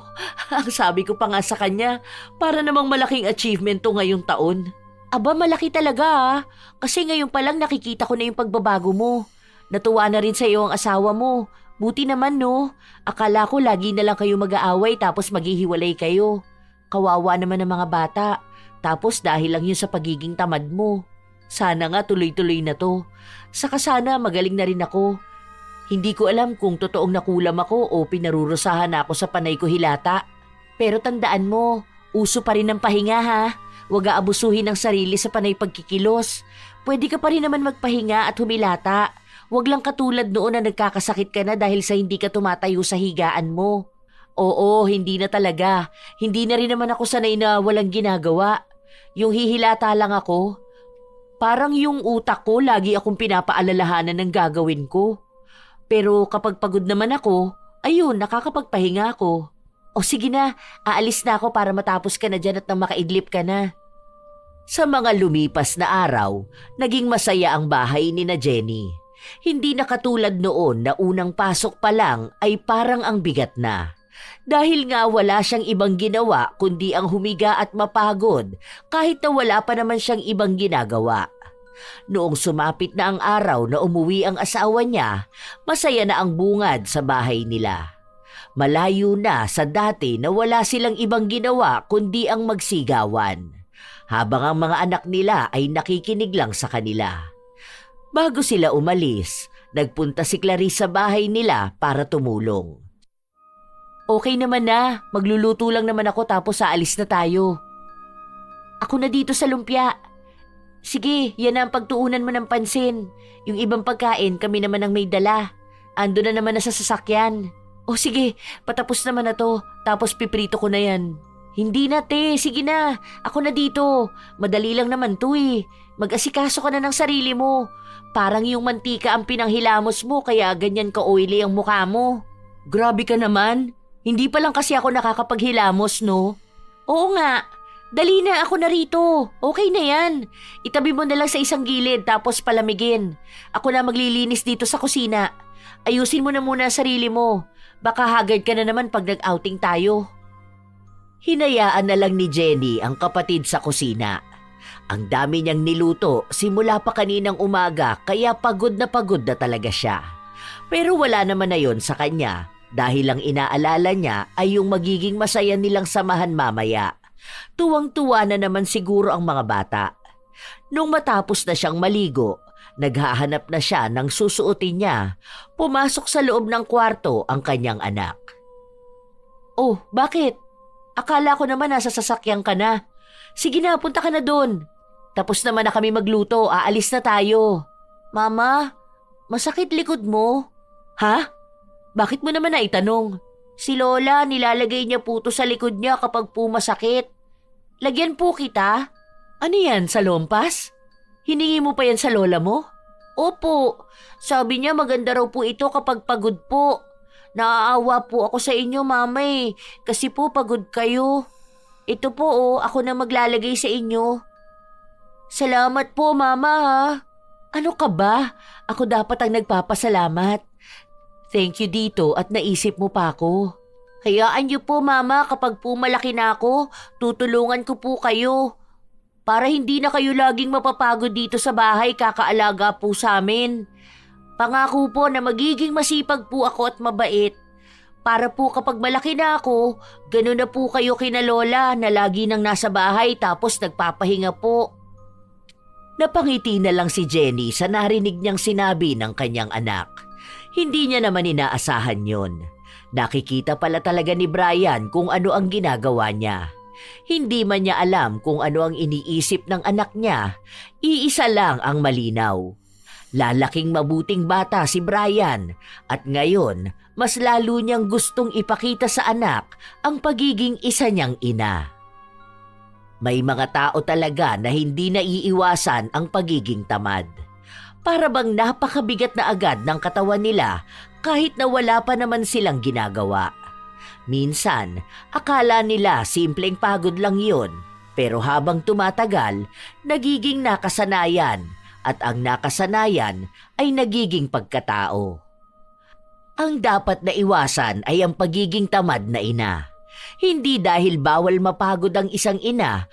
Ang sabi ko pa nga sa kanya, para namang malaking achievement to ngayong taon. Aba, malaki talaga ah. Kasi ngayon pa lang nakikita ko na yung pagbabago mo. Natuwa na rin sa iyo ang asawa mo. Buti naman no, akala ko lagi na lang kayo mag-aaway tapos maghihiwalay kayo. Kawawa naman ng mga bata, tapos dahil lang yun sa pagiging tamad mo. Sana nga tuloy-tuloy na to. Saka sana magaling na rin ako. Hindi ko alam kung totoong nakulam ako o pinarurusahan ako sa panay ko hilata. Pero tandaan mo, uso pa rin ang pahinga ha. Huwag aabusuhin ang sarili sa panay pagkikilos. Pwede ka pa rin naman magpahinga at humilata. Huwag lang katulad noon na nagkakasakit ka na dahil sa hindi ka tumatayo sa higaan mo. Oo, hindi na talaga. Hindi na rin naman ako sanay na walang ginagawa. Yung hihilata lang ako. Parang yung utak ko lagi akong pinapaalalahanan ng gagawin ko. Pero kapag pagod naman ako, ayun, nakakapagpahinga ako. O sige na, aalis na ako para matapos ka na dyan at nang makaidlip ka na. Sa mga lumipas na araw, naging masaya ang bahay ni na Jenny. Hindi na katulad noon na unang pasok pa lang ay parang ang bigat na. Dahil nga wala siyang ibang ginawa kundi ang humiga at mapagod kahit na wala pa naman siyang ibang ginagawa. Noong sumapit na ang araw na umuwi ang asawa niya, masaya na ang bungad sa bahay nila. Malayo na sa dati na wala silang ibang ginawa kundi ang magsigawan, habang ang mga anak nila ay nakikinig lang sa kanila. Bago sila umalis, nagpunta si Clarice sa bahay nila para tumulong. Okay naman na, magluluto lang naman ako tapos aalis na tayo. Ako na dito sa lumpia. Sige, yan na ang pagtuunan mo ng pansin. Yung ibang pagkain kami naman ang may dala. Ando na naman na sa sasakyan. O sige, patapos naman na to, tapos piprito ko na yan. Hindi na te, sige na, ako na dito. Madali lang naman to eh. Mag-asikaso ka na ng sarili mo. Parang yung mantika ang pinanghilamos mo kaya ganyan ka-oily ang mukha mo. Grabe ka naman. Hindi pa lang kasi ako nakakapaghilamos, no? Oo nga. Dali na, ako na rito. Okay na yan. Itabi mo na lang sa isang gilid tapos palamigin. Ako na maglilinis dito sa kusina. Ayusin mo na muna ang sarili mo. Baka haggard ka na naman pag nag-outing tayo. Hinayaan na lang ni Jenny ang kapatid sa kusina. Ang dami niyang niluto simula pa kaninang umaga kaya pagod na talaga siya. Pero wala naman na yon sa kanya dahil ang inaalala niya ay yung magiging masaya nilang samahan mamaya. Tuwang-tuwa na naman siguro ang mga bata. Nung matapos na siyang maligo, naghahanap na siya ng susuotin niya. Pumasok sa loob ng kwarto ang kanyang anak. Oh, bakit? Akala ko naman nasa sasakyan ka na. Sige na, punta ka na doon. Tapos naman na kami magluto, aalis na tayo. Mama, masakit likod mo? Ha? Bakit mo naman naitanong? Si Lola, nilalagay niya puto sa likod niya kapag po masakit. Lagyan po kita? Ano yan, sa lompas? Hiningi mo pa yan sa lola mo? Opo, sabi niya maganda raw po ito kapag pagod po. Naaawa po ako sa inyo, mama eh, kasi po pagod kayo. Ito po oh, ako na maglalagay sa inyo. Salamat po, mama ha. Ano ka ba? Ako dapat ang nagpapasalamat. Thank you dito at naisip mo pa ako. Hayaan niyo po, mama, kapag po malaki na ako, tutulungan ko po kayo. Para hindi na kayo laging mapapagod dito sa bahay kakaalaga po sa amin. Pangako po na magiging masipag po ako at mabait. Para po kapag malaki na ako, gano'n na po kayo kina Lola na lagi nang nasa bahay tapos nagpapahinga po. Napangiti na lang si Jenny sa narinig niyang sinabi ng kanyang anak. Hindi niya naman inaasahan yon. Nakikita pala talaga ni Brian kung ano ang ginagawa niya. Hindi man niya alam kung ano ang iniisip ng anak niya. Iisa lang ang malinaw. Lalaking mabuting bata si Brian at ngayon mas lalo niyang gustong ipakita sa anak ang pagiging isa niyang ina. May mga tao talaga na hindi naiiwasan ang pagiging tamad. Para bang napakabigat na agad ng katawan nila kahit na wala pa naman silang ginagawa. Minsan, akala nila simpleng pagod lang yun, pero habang tumatagal, nagiging nakasanayan at ang nakasanayan ay nagiging pagkatao. Ang dapat na iwasan ay ang pagiging tamad na ina. Hindi dahil bawal mapagod ang isang ina,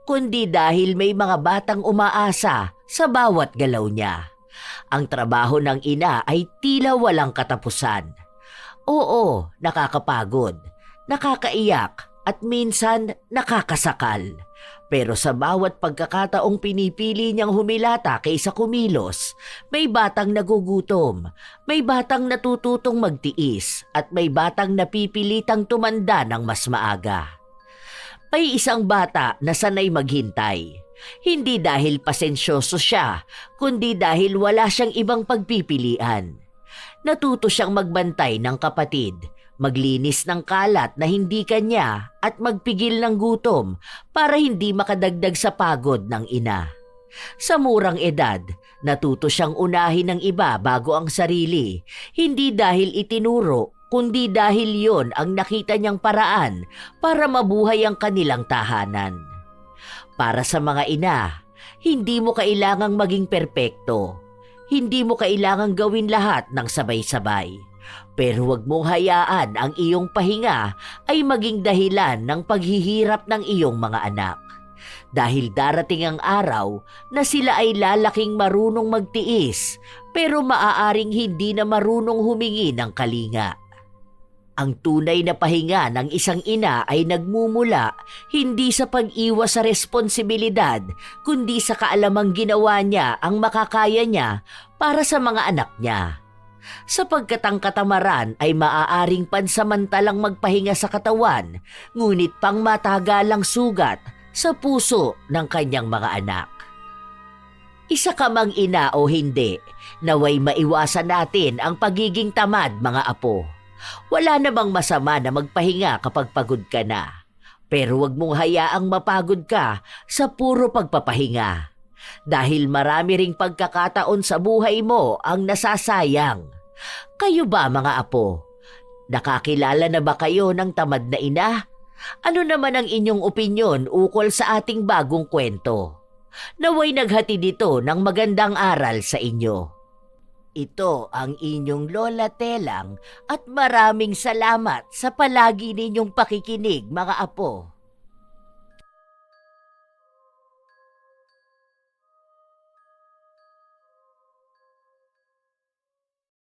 kundi dahil may mga batang umaasa sa bawat galaw niya. Ang trabaho ng ina ay tila walang katapusan. Oo, nakakapagod, nakakaiyak at minsan nakakasakal. Pero sa bawat pagkakataong pinipili niyang humilata kaysa kumilos, may batang nagugutom, may batang natututong magtiis at may batang napipilitang tumanda ng mas maaga. May isang bata na sanay maghintay. Hindi dahil pasensyoso siya, kundi dahil wala siyang ibang pagpipilian. Natuto siyang magbantay ng kapatid, maglinis ng kalat na hindi kanya at magpigil ng gutom para hindi makadagdag sa pagod ng ina. Sa murang edad, natuto siyang unahin ng iba bago ang sarili, hindi dahil itinuro, kundi dahil yon ang nakita niyang paraan para mabuhay ang kanilang tahanan. Para sa mga ina, hindi mo kailangang maging perpekto. Hindi mo kailangang gawin lahat ng sabay-sabay. Pero huwag mong hayaan ang iyong pahinga ay maging dahilan ng paghihirap ng iyong mga anak. Dahil darating ang araw na sila ay lalaking marunong magtiis, pero maaaring hindi na marunong humingi ng kalinga. Ang tunay na pahinga ng isang ina ay nagmumula hindi sa pag-iwas sa responsibilidad, kundi sa kaalamang ginawa niya ang makakaya niya para sa mga anak niya. Sapagkat ang katamaran ay maaaring pansamantalang magpahinga sa katawan, ngunit pang matagalang sugat sa puso ng kanyang mga anak. Isa ka mang ina o hindi, naway maiwasan natin ang pagiging tamad, mga apo. Wala namang masama na magpahinga kapag pagod ka na. Pero wag mong hayaang mapagod ka sa puro pagpapahinga. Dahil marami ring pagkakataon sa buhay mo ang nasasayang. Kayo ba, mga apo? Nakakilala na ba kayo ng tamad na ina? Ano naman ang inyong opinyon ukol sa ating bagong kwento? Naway naghati dito ng magandang aral sa inyo. Ito ang inyong Lola Telang at maraming salamat sa palagi ninyong pakikinig, mga apo.